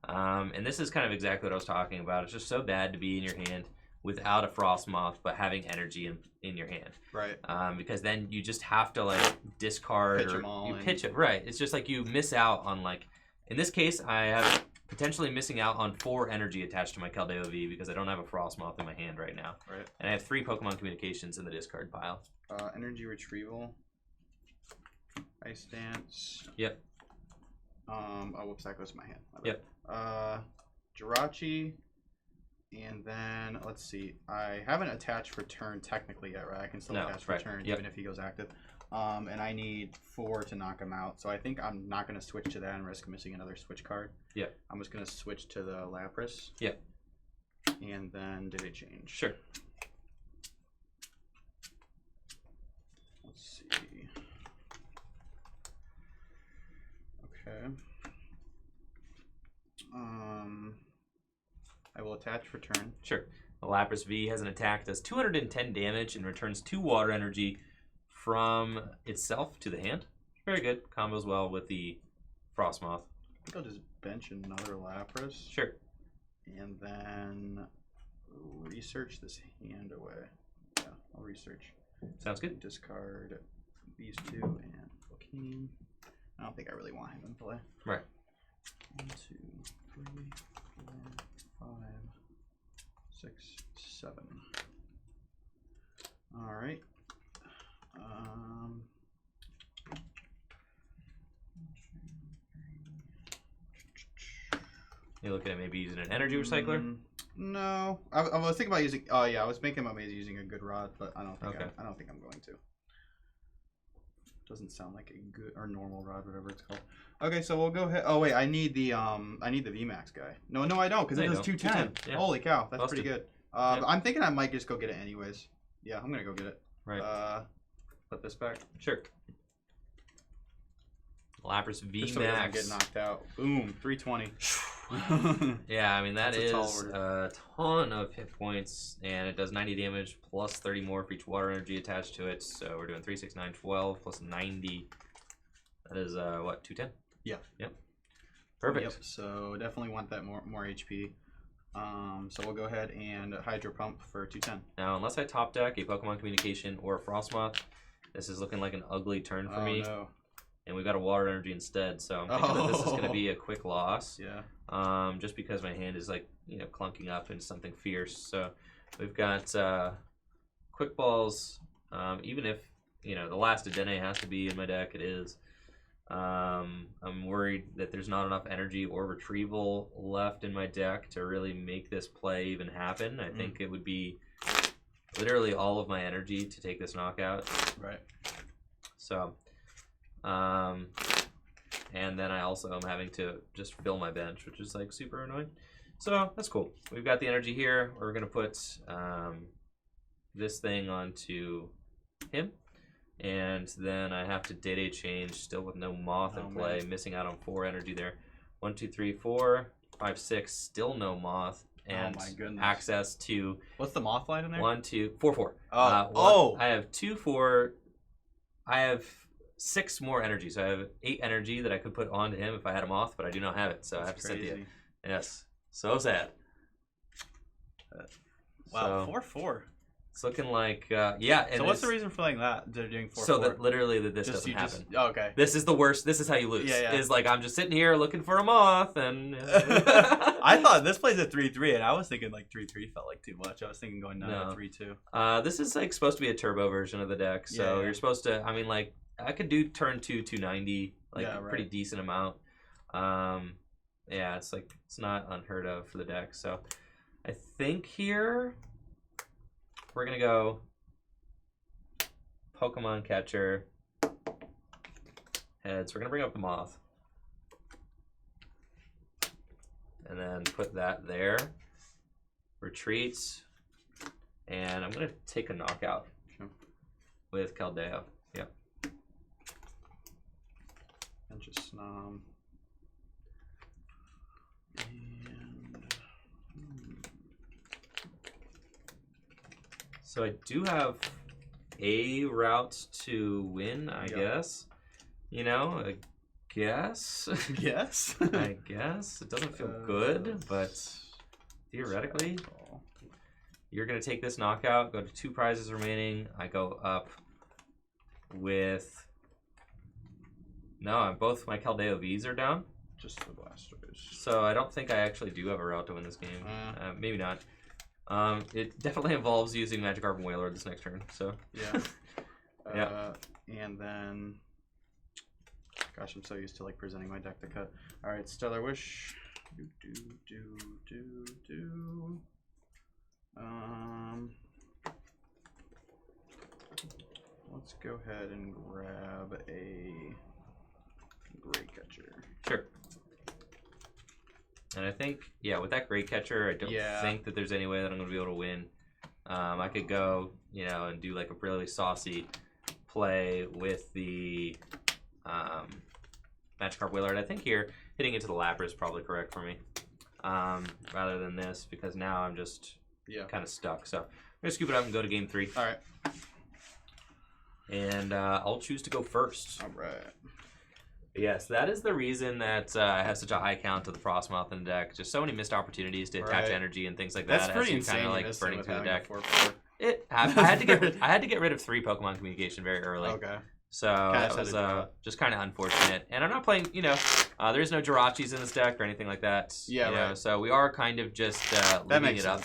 And this is kind of exactly what I was talking about. It's just so bad to be in your hand without a Frosmoth, but having energy in your hand. Right. Because then you just have to like discard Pitch or them all you in. pitch it. Right. It's just like you miss out on like, in this case, I have potentially missing out on 4 energy attached to my Keldeo V because I don't have a Frosmoth in my hand right now. Right. And I have 3 Pokemon Communications in the discard pile. Energy Retrieval. Ice Dance. Yep. Oh, whoops, that goes to my hand. Yep. Jirachi. And then, let's see. I haven't attached for turn technically yet, right? I can still attach for turn even if he goes active. And I need 4 to knock him out. So I think I'm not going to switch to that and risk missing another switch card. Yeah. I'm just going to switch to the Lapras. Yeah. And then did it change? Sure. Let's see. Okay. I will attach for turn. Sure. The Lapras V has an attack, does 210 damage, and returns 2 water energy from itself to the hand. Very good. Combos well with the Frosmoth. I think I'll just bench another Lapras. Sure. And then research this hand away. Yeah, I'll research. Sounds good. Discard these 2 and Volcanion. I don't think I really want him in play. Right. 1, 2, 3, 4, 5, 6, 7. All right. You looking at maybe using an energy recycler? No, I was thinking about using. Oh yeah, I was thinking about maybe using a good rod, but I don't think. I don't think I'm going to. Doesn't sound like a good or normal rod, whatever it's called. Okay, so we'll go ahead. Oh wait, I need the VMAX guy. No, I don't, because it does 210. Yeah. Holy cow, that's Busted. pretty good. Yeah. I'm thinking I might just go get it anyways. Yeah, I'm gonna go get it. Right. Put this back. Sure. Lapras V Just so he doesn't Max. get knocked out. Boom, 320. Yeah, I mean that is order. a ton of hit points, and it does 90 damage plus 30 more for each water energy attached to it. So we're doing 3, 6, 9, 12 plus 90. That is what, 210? Yeah. Yep. Perfect. Yep. So definitely want that more HP. So we'll go ahead and Hydro Pump for 210. Now, unless I top deck a Pokemon Communication or a Frosmoth, this is looking like an ugly turn for me. No. And we got a water energy instead, so I'm thinking that this is going to be a quick loss. Yeah. Just because my hand is like, clunking up into something fierce. So we've got quick balls. Even if, the last Dedenne has to be in my deck, it is. I'm worried that there's not enough energy or retrieval left in my deck to really make this play even happen. I think it would be literally all of my energy to take this knockout. Right. So, and then I also am having to just fill my bench, which is like super annoying. So that's cool. We've got the energy here. We're gonna put this thing onto him, and then I have to Dedenne change, still with no Moth in play, missing out on 4 energy there. 1, 2, 3, 4, 5, 6, still no Moth, and my goodness. access to What's the Moth line in there? 1, 2, 4, 4. Oh. I have 2, 4. I have 6 more energy, so I have 8 energy that I could put onto him if I had a Moth, but I do not have it, so I have to Cynthia. Yes, so sad. Wow, So, 4/4. It's looking like, yeah. And so what's the reason for like that? They're doing 4-4. So that literally this just, doesn't happen. Okay. This is the worst. This is how you lose. Yeah. Is like, I'm just sitting here looking for a moth and... I thought this plays at 3-3, and I was thinking like 3-3 felt like too much. I was thinking going 9-3-2. This is like supposed to be a turbo version of the deck. So you're supposed to, I mean, like, I could do turn 2, 290, like a pretty decent amount. Yeah, it's like, it's not unheard of for the deck. So I think here we're going to go Pokemon Catcher, heads. We're going to bring up the Moth. And then put that there. Retreats. And I'm going to take a knockout with Keldeo. Yep. And just Snom. So I do have a route to win, I guess. You know, I guess. Yes. I guess. It doesn't feel good, but theoretically, you're going to take this knockout, go to 2 prizes remaining. I go up with... No, both my Keldeo Vs are down. Just the Blastoise. So I don't think I actually do have a route to win this game. Maybe not. It definitely involves using Magikarp and Wailord this next turn. So yeah. Yeah. And then, gosh, I'm so used to like presenting my deck to cut. All right, Stellar Wish. Let's go ahead and grab a Great Catcher. Sure. And I think, yeah, with that Great Catcher, I don't think that there's any way that I'm going to be able to win. I could go, you know, and do like a really saucy play with the Magikarp Wailord. I think here, hitting into the Lapras is probably correct for me. Rather than this, because now I'm just kind of stuck. So I'm going to scoop it up and go to game 3. All right. And I'll choose to go first. All right. Yes, that is the reason that I have such a high count to the Frosmoth in the deck. Just so many missed opportunities to attach energy and things like that. That's pretty insane. Kind of like burning through the deck. 4/4. I had to get rid of 3 Pokemon communication very early. Okay. So that was just kind of unfortunate. And I'm not playing, you know, there is no Jirachis in this deck or anything like that. Yeah, you know, so we are kind of just leaving it up,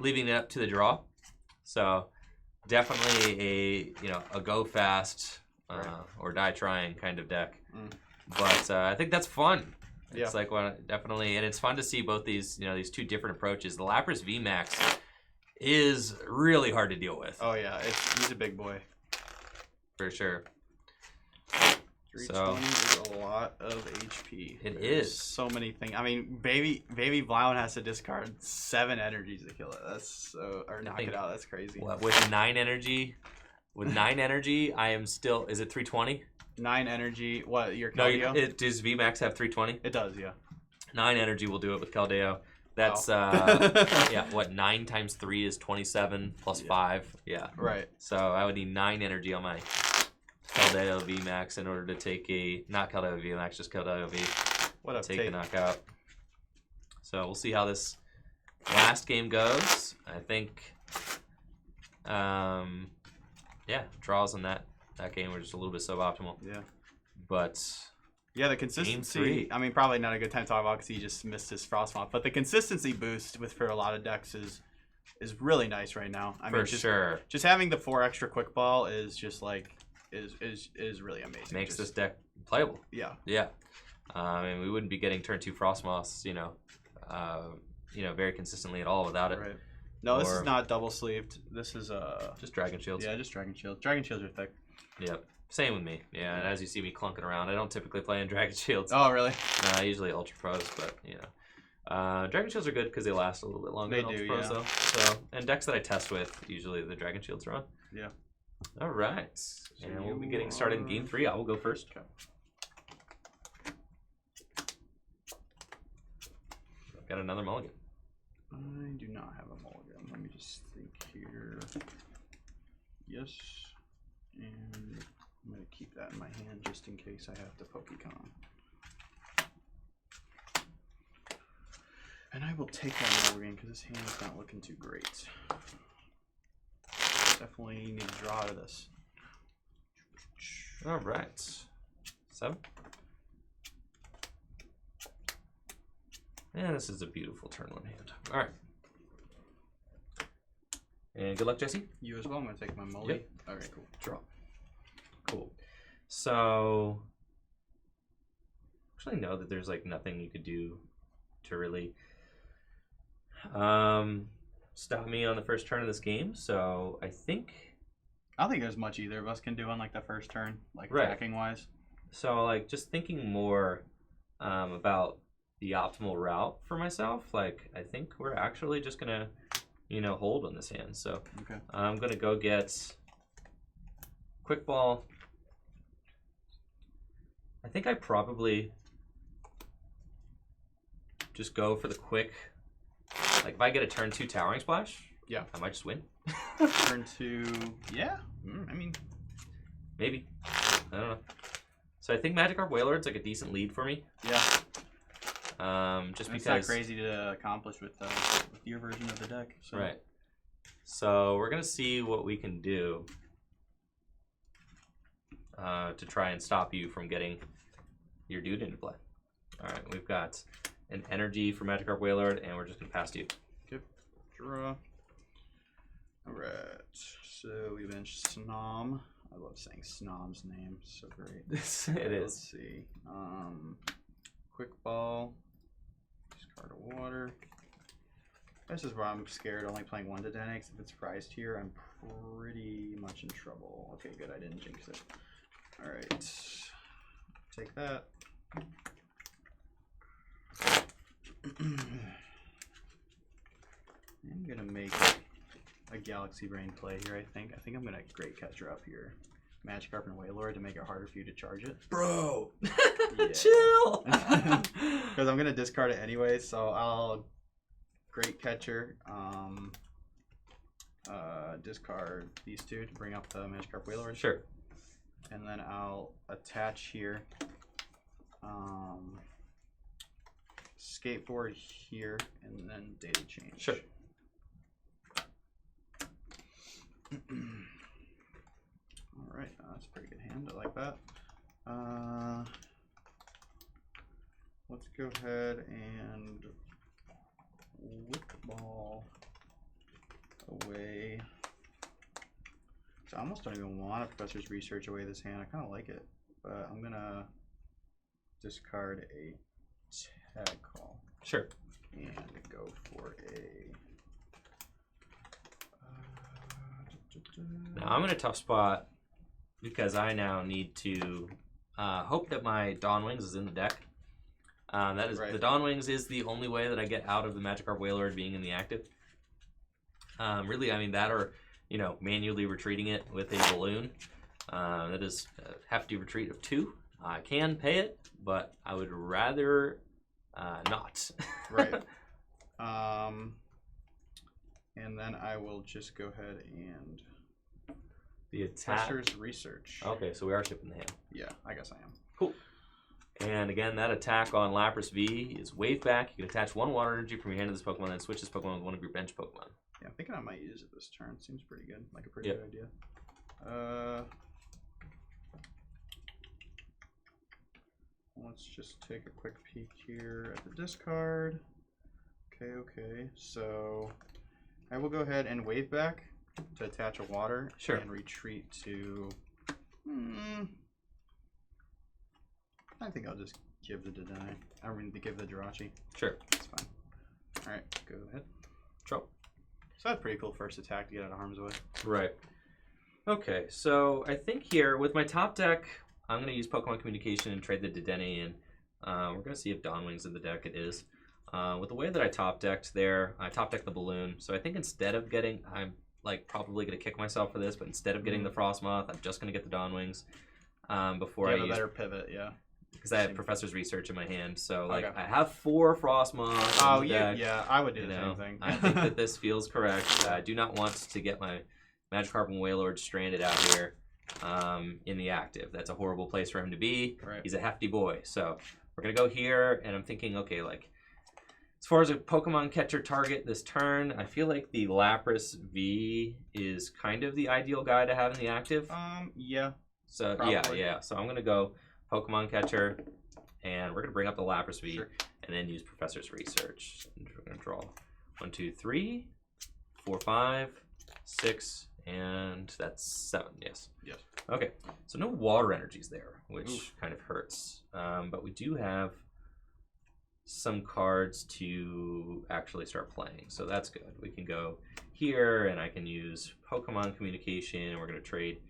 leaving it up to the draw. So definitely a go fast or die trying kind of deck. But I think that's fun. It's like definitely, and it's fun to see both these, you know, these 2 different approaches. The Lapras VMAX is really hard to deal with. Oh yeah, he's a big boy for sure. 320 is a lot of HP. It is. So many things. I mean, baby Blown has to discard 7 energies to kill it. That's so, or knock it out. That's crazy. With 9 energy, I am still. Is it 320? 9 energy. What, your Keldeo? No, does VMAX have 320? It does, yeah. 9 energy will do it with Keldeo. That's, 9 times 3 is 27 plus 5. Yeah. Right. So I would need 9 energy on my Keldeo VMAX in order to take not Keldeo VMAX, just Keldeo V. Take the knockout. So we'll see how this last game goes. I think, draws in that game were just a little bit suboptimal. Yeah. But yeah, the consistency. I mean, probably not a good time to talk about because he just missed his Frosmoth. But the consistency boost for a lot of decks is really nice right now. I mean, just having the 4 extra quick ball is just like is really amazing. Makes this deck playable. Yeah. Yeah. I mean, we wouldn't be getting turn 2 Frosmoths, very consistently at all without it. Right. No, this is not double sleeved. This is just Dragon Shields. Yeah, just Dragon Shields. Dragon Shields are thick. Yep. Same with me. Yeah, and as you see me clunking around, I don't typically play in Dragon Shields. Oh, really? No, usually Ultra Pros, but Dragon Shields are good because they last a little bit longer than Ultra Pros, though. So, and decks that I test with, usually the Dragon Shields are on. Yeah. All right. So and we'll be getting started in game 3. I will go first. Okay. I've got another mulligan. I do not have a mulligan. Let me just think here. Yes. And I'm going to keep that in my hand just in case I have to Pokecon. And I will take that mulligan because this hand's not looking too great. Definitely need to draw out of this. All right. 7. And this is a beautiful turn 1 hand. All right. And good luck, Jesse. You as well. I'm going to take my molly. Yep. Okay, cool. Draw. Cool. So, actually, know that there's like nothing you could do to really stop me on the first turn of this game. So I don't think there's much either of us can do on like the first turn, like right. attacking wise. So like just thinking more about the optimal route for myself. Like I think we're actually just gonna, hold on this hand. So okay. I'm gonna go get Quick Ball. I think I probably just go for the quick. Like if I get a turn 2 Towering Splash, yeah, I might just win. Turn 2, yeah. I mean, maybe. I don't know. So I think Magikarp Wailord's like a decent lead for me. Yeah. Just it's because not crazy to accomplish with your version of the deck. So. Right. So we're gonna see what we can do to try and stop you from getting your dude into play. All right, we've got an energy for Magikarp Wailord, and we're just gonna pass to you. Okay. Draw. All right. So we bench Snom. I love saying Snom's name. So great. It is. Let's see. Quick Ball. Discard a water. This is where I'm scared. Only playing 1 Dedenne. If it's prized here, I'm pretty much in trouble. Okay, good. I didn't jinx it. All right. Take that. I'm gonna make a Galaxy Brain play here. I think I'm gonna Great Catcher up here, Magikarp and Wailord to make it harder for you to charge it. Bro, chill. Because I'm gonna discard it anyway, so I'll Great Catcher, discard these 2 to bring up the Magikarp Wailord. Sure. And then I'll attach here. Skateboard here, and then data change. Sure. All right, that's a pretty good hand. I like that. Let's go ahead and Whip Ball away. So I almost don't even want a Professor's Research away this hand. I kind of like it, but I'm gonna discard a Tag Call. Sure. And go for a. Now I'm in a tough spot because I now need to hope that my Dawn Wings is in the deck. That is right. The Dawn Wings is the only way that I get out of the Magikarp Wailord being in the active. Really, I mean that or manually retreating it with a balloon. That is a hefty retreat of 2. I can pay it, but I would rather not. Right. And then I will just go ahead and the attack. Professor's Research. Okay, so we are shipping the hand. Yeah, I guess I am. Cool. And again, that attack on Lapras V is wave back. You can attach 1 water energy from your hand to this Pokemon, then switch this Pokemon with one of your bench Pokemon. Yeah, I'm thinking I might use it this turn. Seems pretty good. Like a pretty good idea. Let's just take a quick peek here at the discard. Okay. So I will go ahead and wave back to attach a water. Sure. And retreat to. I think I'll just give the Dedenne. I mean, give the Jirachi. Sure. That's fine. All right, go ahead. Draw. So that's pretty cool first attack to get out of harm's way. Right. Okay, so I think here with my top deck, I'm going to use Pokemon Communication and trade the Dedenne in. We're going to see if Dawn Wings in the deck. It is. With the way that I top decked there, I top decked the balloon. So I think instead of getting, I'm like probably going to kick myself for this, but instead of getting the Frosmoth, I'm just going to get the Dawn Wings before I use. A better pivot, yeah. Because I have Professor's Research in my hand, so like I have 4 Frosmoths. Oh yeah, I would do the same thing. I think that this feels correct. I do not want to get my Magikarp and Wailord stranded out here in the active. That's a horrible place for him to be. Right. He's a hefty boy, so we're gonna go here, and I'm thinking, okay, like it's far as a Pokemon catcher target this turn, I feel like the Lapras V is kind of the ideal guy to have in the active. Yeah. So probably. yeah. So I'm gonna go Pokemon catcher, and we're gonna bring up the Lapras V, Sure. and then use Professor's Research. And we're gonna draw 1, 2, 3, 4, 5, 6, and that's 7. Yes. Yes. Okay. So no water energies there, which kind of hurts. But we do have some cards to actually start playing, so that's good. We can go here, and I can use Pokemon Communication. We're gonna trade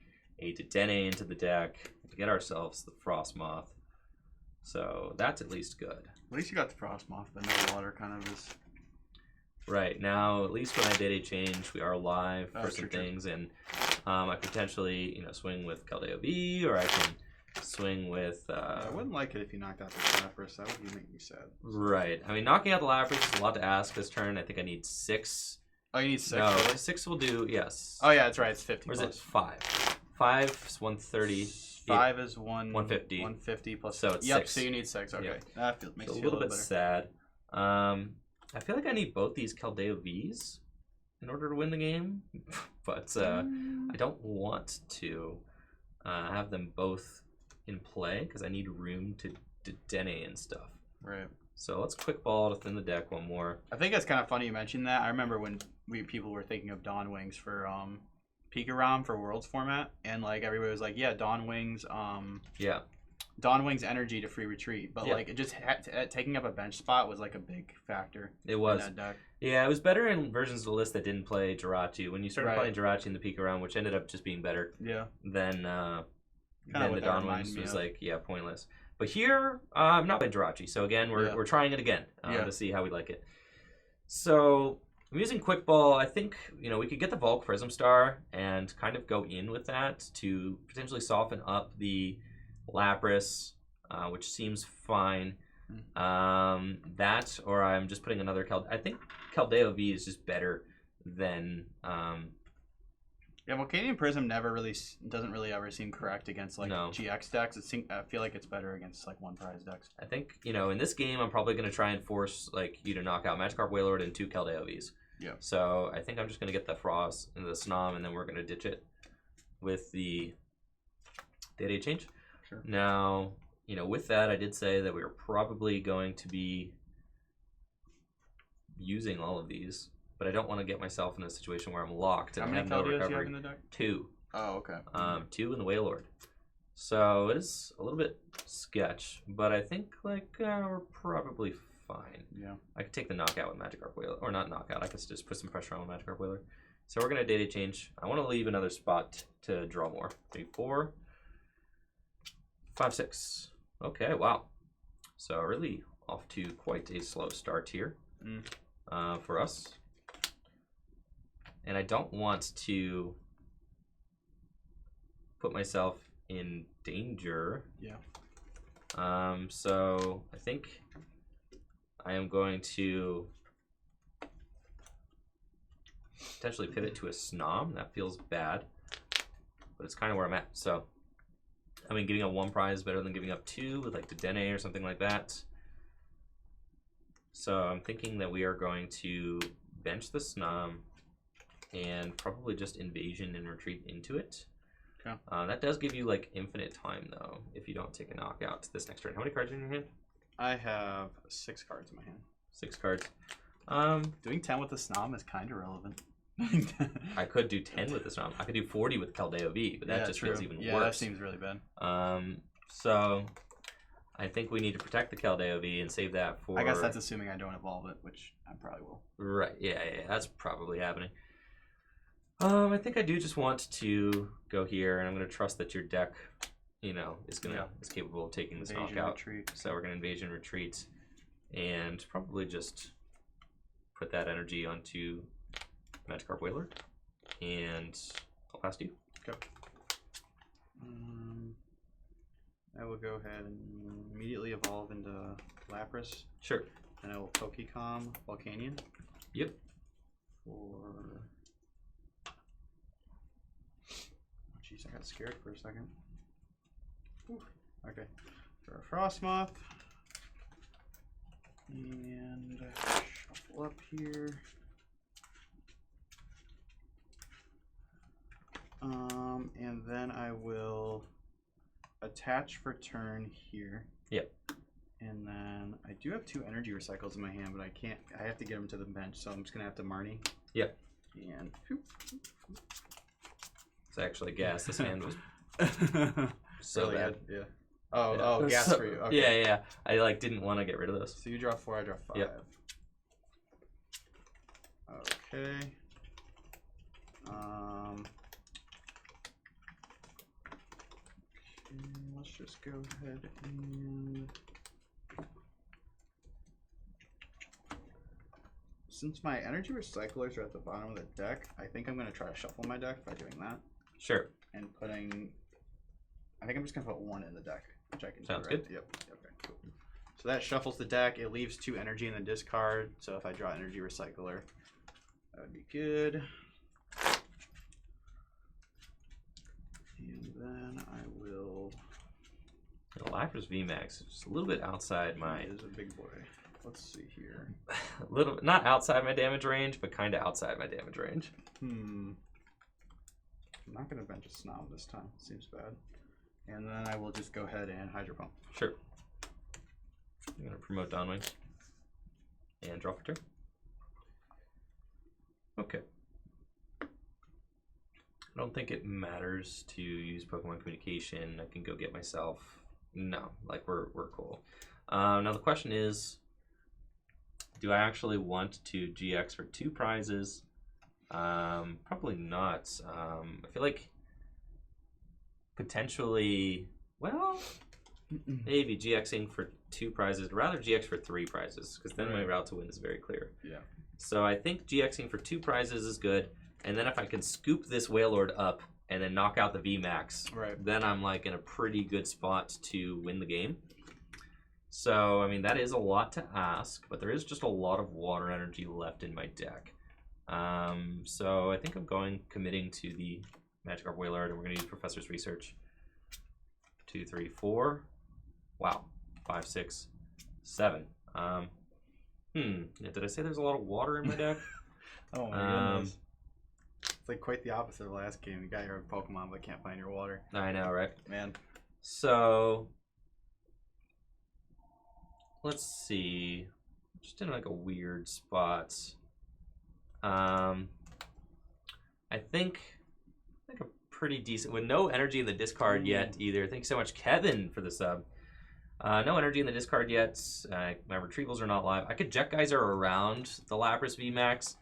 a Dedenne into the deck to get ourselves the Frosmoth. So that's at least good. At least you got the Frosmoth, but no water kind of is. Right, now at least when I did a change, we are live for some true. things, and I potentially, swing with Keldeo V, or I can swing with... I wouldn't like it if you knocked out the Lapras. That would make me sad. Right. I mean, knocking out the Lapras is a lot to ask this turn. I think I need 6. Oh, you need 6? No, really? 6 will do, yes. Oh, yeah, that's right. It's 50 Or is plus. it 5? 5 is 130. 5 is 150. 150 plus. So it's yep, 6. So you need 6. Okay. Yep. That makes So you a little bit better. sad. I feel like I need both these Keldeo Vs in order to win the game, but I don't want to have them both in play because I need room to Dedenne and stuff. Right. So let's quick ball to thin the deck one more. I think it's kind of funny you mentioned that. I remember when people were thinking of Dawn Wings for Pikarom for Worlds format, and like everybody was like, yeah, Dawn Wings. Yeah. Dawn Wings energy to free retreat, but Yeah. like it just taking up a bench spot was like a big factor. It was. In that deck. Yeah, it was better in versions of the list that didn't play Jirachi. When you started Right. playing Jirachi in the Pikarom, which ended up just being better, Yeah. then Kinda the what that Dawn reminded Wings me was of. like, yeah, pointless. But here, I'm not playing Jirachi, so again, we're trying it again to see how we like it. So I'm using Quick Ball. I think we could get the Volc Prism Star and kind of go in with that to potentially soften up the Lapras, which seems fine. That, or I'm just putting another I think Keldeo V is just better than. Yeah, Volcanion Prism doesn't really ever seem correct against like GX decks. I feel like it's better against like one prize decks. I think in this game I'm probably going to try and force you to knock out Magikarp Wailord and 2 Keldeo Vs. Yeah. So I think I'm just going to get the Frost and the Snom, and then we're going to ditch it with the data change. Sure. Now, with that, I did say that we were probably going to be using all of these, but I don't want to get myself in a situation where I'm locked and How I many have no Keldeos do you have recovery. in the deck? 2. Oh, okay. 2 in the Wailord. So it is a little bit sketch, but I think we're probably fine. Yeah. I could take the knockout with Magikarp Wailord, or not knockout. I could just put some pressure on Magikarp Wailord. So we're gonna data change. I want to leave another spot to draw more. 3, 4, 5, 6. Okay, wow. So really off to quite a slow start here for us. And I don't want to put myself in danger. Yeah. So I think I am going to potentially pivot to a Snom. That feels bad, but it's kind of where I'm at. So I mean, giving up 1 prize is better than giving up 2 with Dedenne or something like that. So I'm thinking that we are going to bench the Snom and probably just invasion and retreat into it. Okay. That does give you infinite time though if you don't take a knockout this next turn. How many cards are in your hand? I have 6 cards in my hand. 6 cards. Doing 10 with the Snom is kind of relevant. I could do 10 with the Snom. I could do 40 with Keldeo V, but that just feels even worse. Yeah, that seems really bad. So I think we need to protect the Keldeo V and save that for... I guess that's assuming I don't evolve it, which I probably will. Right, yeah, that's probably happening. I think I do just want to go here, and I'm going to trust that your deck, is capable of taking this knockout. Retreat. So we're going to invasion retreat, and probably just put that energy onto Magikarp Wailord, and I'll pass to you. Okay. I will go ahead and immediately evolve into Lapras. Sure. And I will Pokecom Volcanion. Yep. For... Jeez, I got scared for a second. Ooh. Okay. For a Frosmoth. And here. And then I will attach for turn here. Yep. And then I do have 2 energy recycles in my hand, but I can't. I have to get them to the bench, so I'm just gonna have to Marnie. Yep. And it's actually gas. This hand was so really bad. good. Yeah. Oh, gas so, for you. Okay. Yeah. I like didn't want to get rid of those. So you draw 4, I draw 5. Yep. Okay. Let's just go ahead and since my energy recyclers are at the bottom of the deck, I think I'm gonna try to shuffle my deck by doing that. Sure. And putting, I think I'm just gonna put 1 in the deck, which I can Sounds do, right? good. Yep. Okay. Cool. So that shuffles the deck. It leaves 2 energy in the discard. So if I draw energy recycler, that would be good. And then I will. The Lapras VMAX is just a little bit outside my. It is a big boy. Let's see here. A little, not outside my damage range, but kind of outside my damage range. I'm not gonna bench a Snom this time. Seems bad. And then I will just go ahead and Hydro Pump. Sure. I'm gonna promote Dawnwing and draw for turn. Okay. I don't think it matters to use Pokemon Communication. I can go get myself. No, like we're cool. Now the question is, do I actually want to GX for 2 prizes? Probably not. I feel like potentially, well, maybe GXing for 2 prizes. I'd rather GX for 3 prizes because then my route to win is very clear. Yeah. So I think GXing for 2 prizes is good. And then if I can scoop this Wailord up and then knock out the VMAX, then I'm like in a pretty good spot to win the game. So, I mean, that is a lot to ask, but there is just a lot of water energy left in my deck. So I think I'm committing to the Magikarp Wailord, and we're going to use Professor's Research. 2, 3, 4. Wow. 5, 6, 7. Did I say there's a lot of water in my deck? Oh my goodness. It's like quite the opposite of the last game. You got your Pokemon but can't find your water. I know, right? Man. So let's see. Just in like a weird spot. I think a pretty decent with no energy in the discard yet either. Thanks so much, Kevin, for the sub. No energy in the discard yet. My retrievals are not live. I could Jet Geyser around the Lapras VMAX,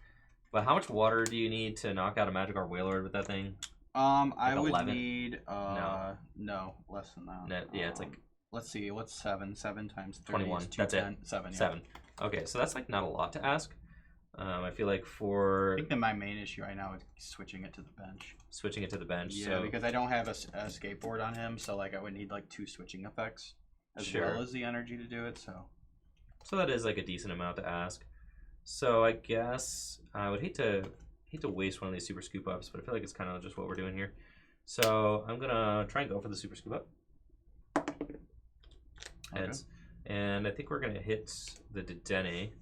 but how much water do you need to knock out a Magikarp Wailord with that thing? I would 11? need no, less than that. No, yeah, it's like let's see, what's 7? 7 times 30 21. is That's it. 7. Yeah. 7. Okay, so that's like not a lot to ask. I feel like I think that my main issue right now is switching it to the bench. Switching it to the bench. Yeah, so because I don't have a skateboard on him, so like I would need like 2 switching effects as well as the energy to do it. So that is like a decent amount to ask. So I guess I would hate to waste one of these super scoop ups, but I feel like it's kind of just what we're doing here. So I'm gonna try and go for the super scoop up. Heads. Okay. And I think we're gonna hit the Dedenne.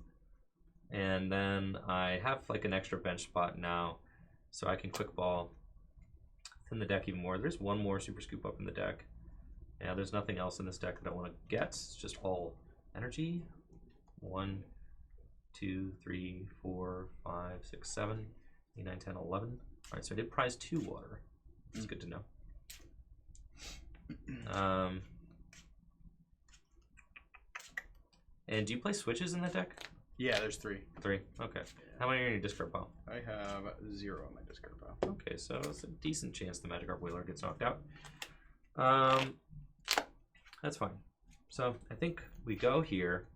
And then I have like an extra bench spot now, so I can quick ball thin the deck even more. There's one more super scoop up in the deck. Yeah, there's nothing else in this deck that I want to get. It's just all energy. 1, 2, 3, 4, 5, 6, 7, 8, 9, 10, 11. All right, so I did prize 2 water. That's good to know. And do you play switches in that deck? Yeah, there's 3. 3, okay. How many are in your discard pile? I have 0 in my discard pile. Okay, so it's a decent chance the Magikarp Wailord gets knocked out. That's fine. So I think we go here,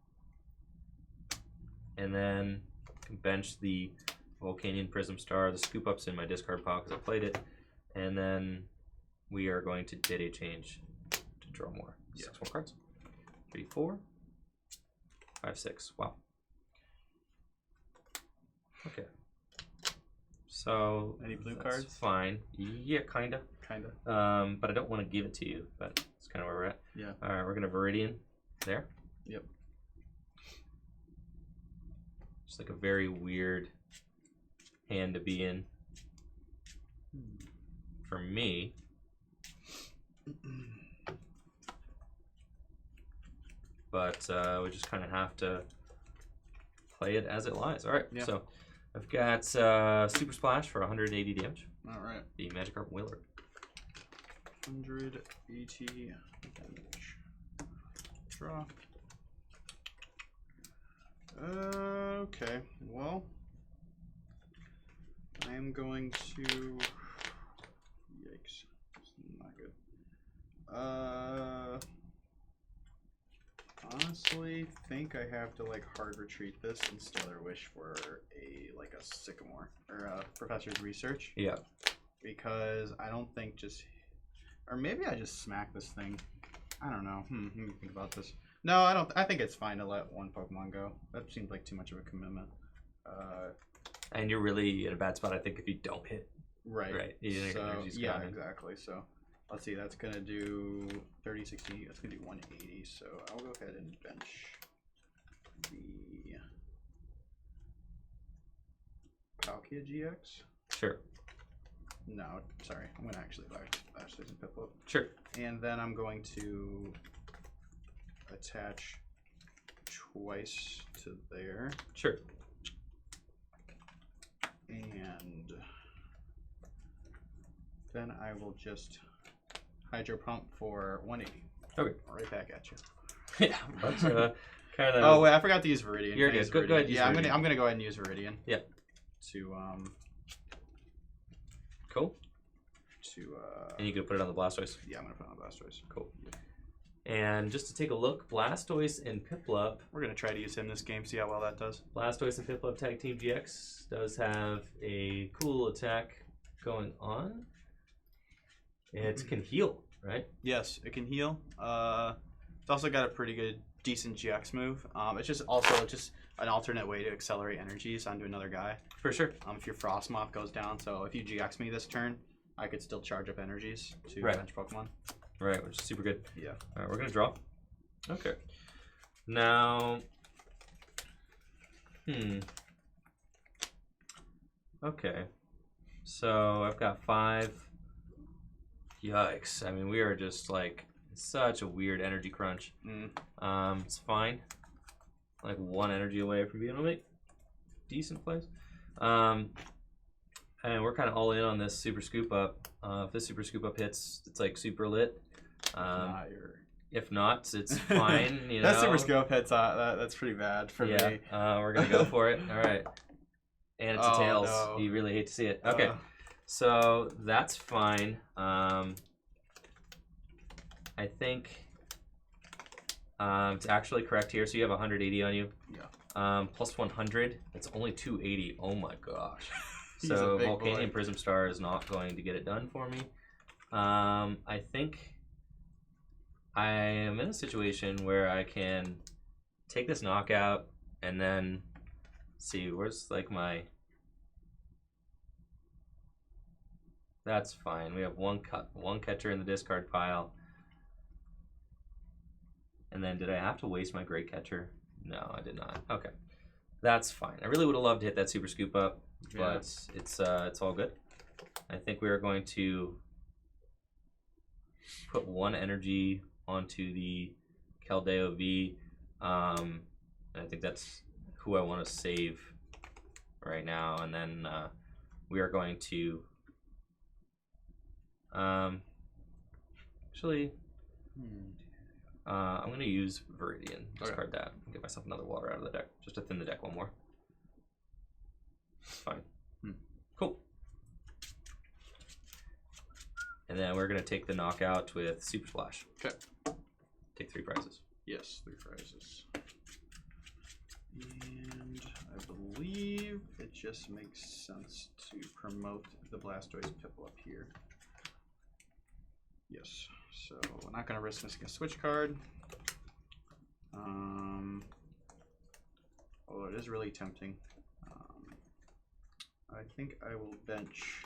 and then can bench the Volcanion Prism Star. The scoop up's in my discard pile because I played it, and then we are going to Dedenne change to draw more. 6 more cards. 3, 4, 5, 6. Wow. Okay. So any blue cards? Fine. Yeah, kinda. But I don't want to give it to you. But that's kind of where we're at. Yeah. All right, we're gonna Viridian there. Yep. Just like a very weird hand to be in for me. But we just kind of have to play it as it lies. All right, so I've got Super Splash for 180 damage. All right. The Magikarp Wailord. 180 damage. Draw. Okay, well, I am going to. Yikes, it's not good. Honestly, think I have to like hard retreat this and Stellar Wish for a Sycamore or Professor's Research. Yeah. Because I don't think or maybe I just smack this thing. I don't know. Let me think about this. No, I don't. I think it's fine to let one Pokemon go. That seems like too much of a commitment. And you're really in a bad spot, I think, if you don't hit. Right. Right. So, yeah, exactly. So let's see. That's gonna do 30, 60. That's gonna do 180. So I'll go ahead and bench the Palkia GX. Sure. No, sorry. I'm gonna actually Blastoise and Piplup. Sure. And then I'm going to attach twice to there. Sure. And then I will just Hydro Pump for 180. Okay. Right back at you. Yeah, that's kind of. Oh wait, I forgot to use Viridian. You're good. Go ahead. Yeah, I'm gonna go ahead and use Viridian. Yeah. To Cool. And you could put it on the Blastoise. Yeah, I'm gonna put it on Blastoise. Cool. And just to take a look, Blastoise and Piplup. We're gonna try to use him this game, see how well that does. Blastoise and Piplup Tag Team GX does have a cool attack going on. It can heal, right? Yes, it can heal. It's also got a pretty good, decent GX move. It's just an alternate way to accelerate energies onto another guy. For sure. If your Frosmoth goes down, so if you GX me this turn, I could still charge up energies to bench Pokemon. Right, which is super good. Yeah. All right, we're gonna draw. Okay. Now. Okay. So I've got 5. Yikes! I mean, we are just like such a weird energy crunch. It's fine. Like 1 energy away from being able to make decent plays. And we're kind of all in on this Super Scoop Up. If this Super Scoop Up hits, it's like super lit. If not, it's fine. You know? That Super Scoop Up hits, that's pretty bad for me. We're gonna go for it. All right. And it's a tails. No. You really hate to see it. Okay. So that's fine. I think it's actually correct here. So you have 180 on you. Yeah. Plus 100. It's only 280. Oh my gosh. So Volcanion Prism Star is not going to get it done for me. I think I am in a situation where I can take this knockout and then see where's like my. That's fine. We have one catcher in the discard pile. And then did I have to waste my great catcher? No, I did not. Okay. That's fine. I really would have loved to hit that Super Scoop Up, but it's all good. I think we are going to put 1 energy onto the Keldeo V. And I think that's who I want to save right now. And then we are going to actually I'm going to use Viridian. Discard that and get myself another water out of the deck just to thin the deck 1 more. Fine. Cool. And then we're going to take the knockout with Super Splash. Okay. Take 3 prizes. Yes, 3 prizes. And I believe it just makes sense to promote the Blastoise Piplup here. Yes. So we're not going to risk missing a switch card. Although it is really tempting. I think I will bench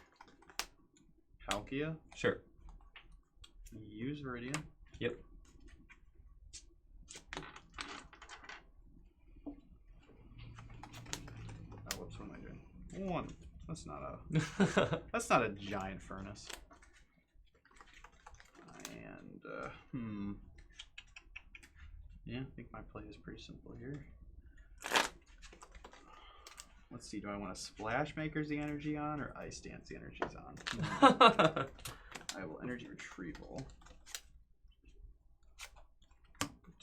Palkia. Sure. Use Viridian. Yep. one. That's not a giant furnace. And yeah, I think my play is pretty simple here. Let's see, do I want to Splash Makers the energy on or Ice Dance the energy's on? I will Energy Retrieval.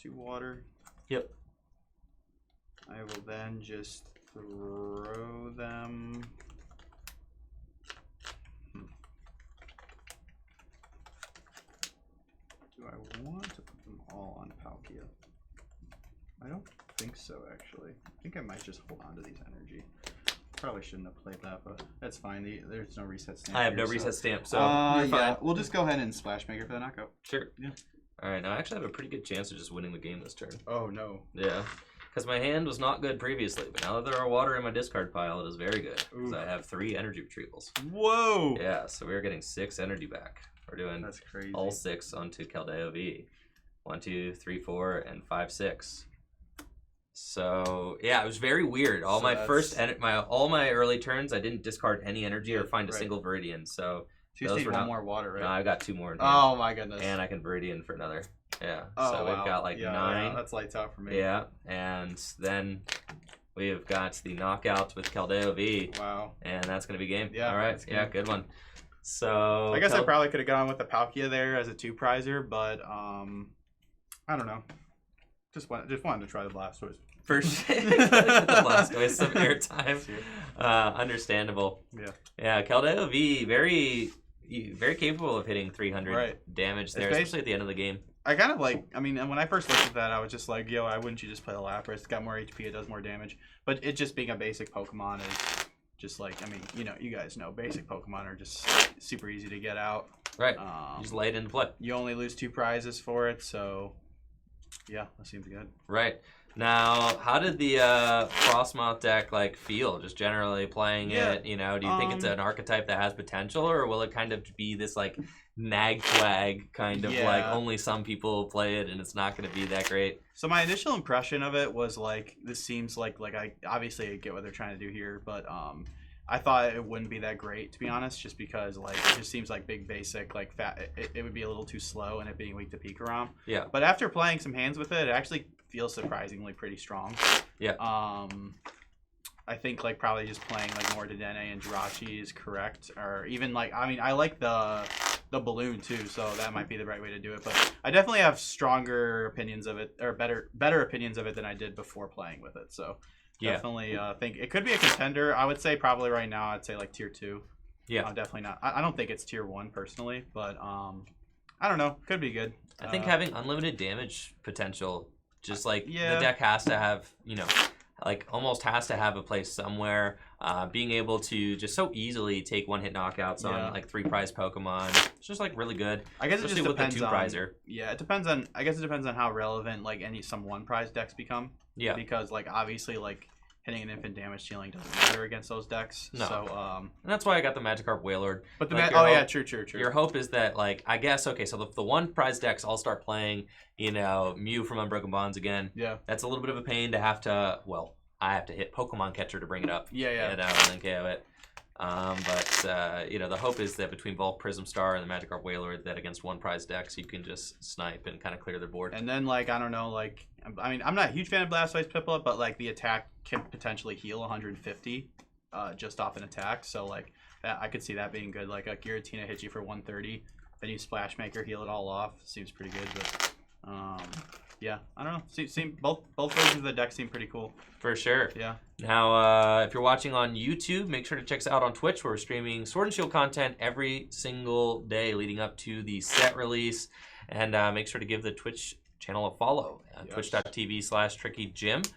2 water. Yep. I will then just throw them. Do I want to put them all on Palkia? I don't think so, actually. I think I might just hold on to these energy. Probably shouldn't have played that, but that's fine. There's no reset stamp. I have no reset stamp, so you're fine. Yeah, we'll just go ahead and Splash Maker for the knockout. Sure. Yeah. All right, now I actually have a pretty good chance of just winning the game this turn. Oh, no. Yeah, because my hand was not good previously, but now that there are water in my discard pile, it is very good. Because I have 3 energy retrievals. Whoa! Yeah, so we're getting 6 energy back. We're doing That's crazy. all 6 onto Keldeo V. 1, 2, 3, 4, and 5, 6. So yeah, it was very weird. All my all my early turns, I didn't discard any energy or find a single Viridian. So you just need one more water, right? No, I got 2 more. Oh my goodness! And I can Viridian for another. Yeah. Oh, so we've got like 9. Yeah, that's lights out for me. Yeah, and then we've got the knockout with Keldeo V. Wow. And that's gonna be game. Yeah. All right. Yeah, good one. So I guess I probably could have gone with the Palkia there as a 2-prizer, but I don't know. Just wanted to try the Blastoise. For sure. The Blastoise, some airtime. Understandable. Yeah. Yeah, Keldeo V, very capable of hitting 300 damage there, especially at the end of the game. I kind of like, I mean, when I first looked at that, I was just like, yo, why wouldn't you just play the Lapras? It's got more HP, it does more damage. But it just being a basic Pokemon is just like, I mean, you guys know, basic Pokemon are just super easy to get out. Right. You just lay it into play. You only lose 2 prizes for it, so yeah, that seems good. Right. Now, how did the Frosmoth deck feel? Just generally playing it, do you think it's an archetype that has potential, or will it kind of be this nag swag kind of only some people play it and it's not going to be that great? So my initial impression of it was this seems like I obviously get what they're trying to do here, but I thought it wouldn't be that great, to be honest, just because it just seems like big basic, fat. It would be a little too slow, and it being weak to Pikarom. Yeah. But after playing some hands with it, it actually feels surprisingly pretty strong. Yeah. I think probably just playing more Dedenne and Jirachi is correct, or even I like the balloon too, so that might be the right way to do it. But I definitely have stronger opinions of it, or better opinions of it than I did before playing with it. So. Yeah. Definitely think it could be a contender. I would say probably right now I'd say tier 2. Yeah. Definitely not. I don't think it's tier 1 personally, but I don't know. Could be good. I think having unlimited damage potential, just the Yeah. deck has to have, almost has to have a place somewhere. Being able to just so easily take 1-hit knockouts on 3-prize Pokemon, it's just really good. I guess it just depends with the 2-prizer. Yeah, it depends on. I guess it depends on how relevant some 1-prize decks become. Yeah. Because obviously hitting an infant damage ceiling doesn't matter against those decks. No. So and that's why I got the Magikarp Wailord. But the true. Your hope is that I guess so the 1-prize decks all start playing Mew from Unbroken Bonds again. Yeah. That's a little bit of a pain to have to. Well, I have to hit Pokemon Catcher to bring it up. Yeah. And then KO it. But the hope is that between Volcanion Prism Star and the Magikarp Wailord, that against 1-prize decks you can just snipe and kind of clear their board. And then I don't know, I mean, I'm not a huge fan of Blastoise/Piplup, but the attack can potentially heal 150 just off an attack. So that, I could see that being good. A Giratina hits you for 130, then you Splash Maker, heal it all off. Seems pretty good, but yeah, I don't know. Both versions of the deck seem pretty cool. For sure. Yeah. Now, if you're watching on YouTube, make sure to check us out on Twitch, where we're streaming Sword and Shield content every single day leading up to the set release. And make sure to give the Twitch channel a follow. Twitch.tv/TrickyJim.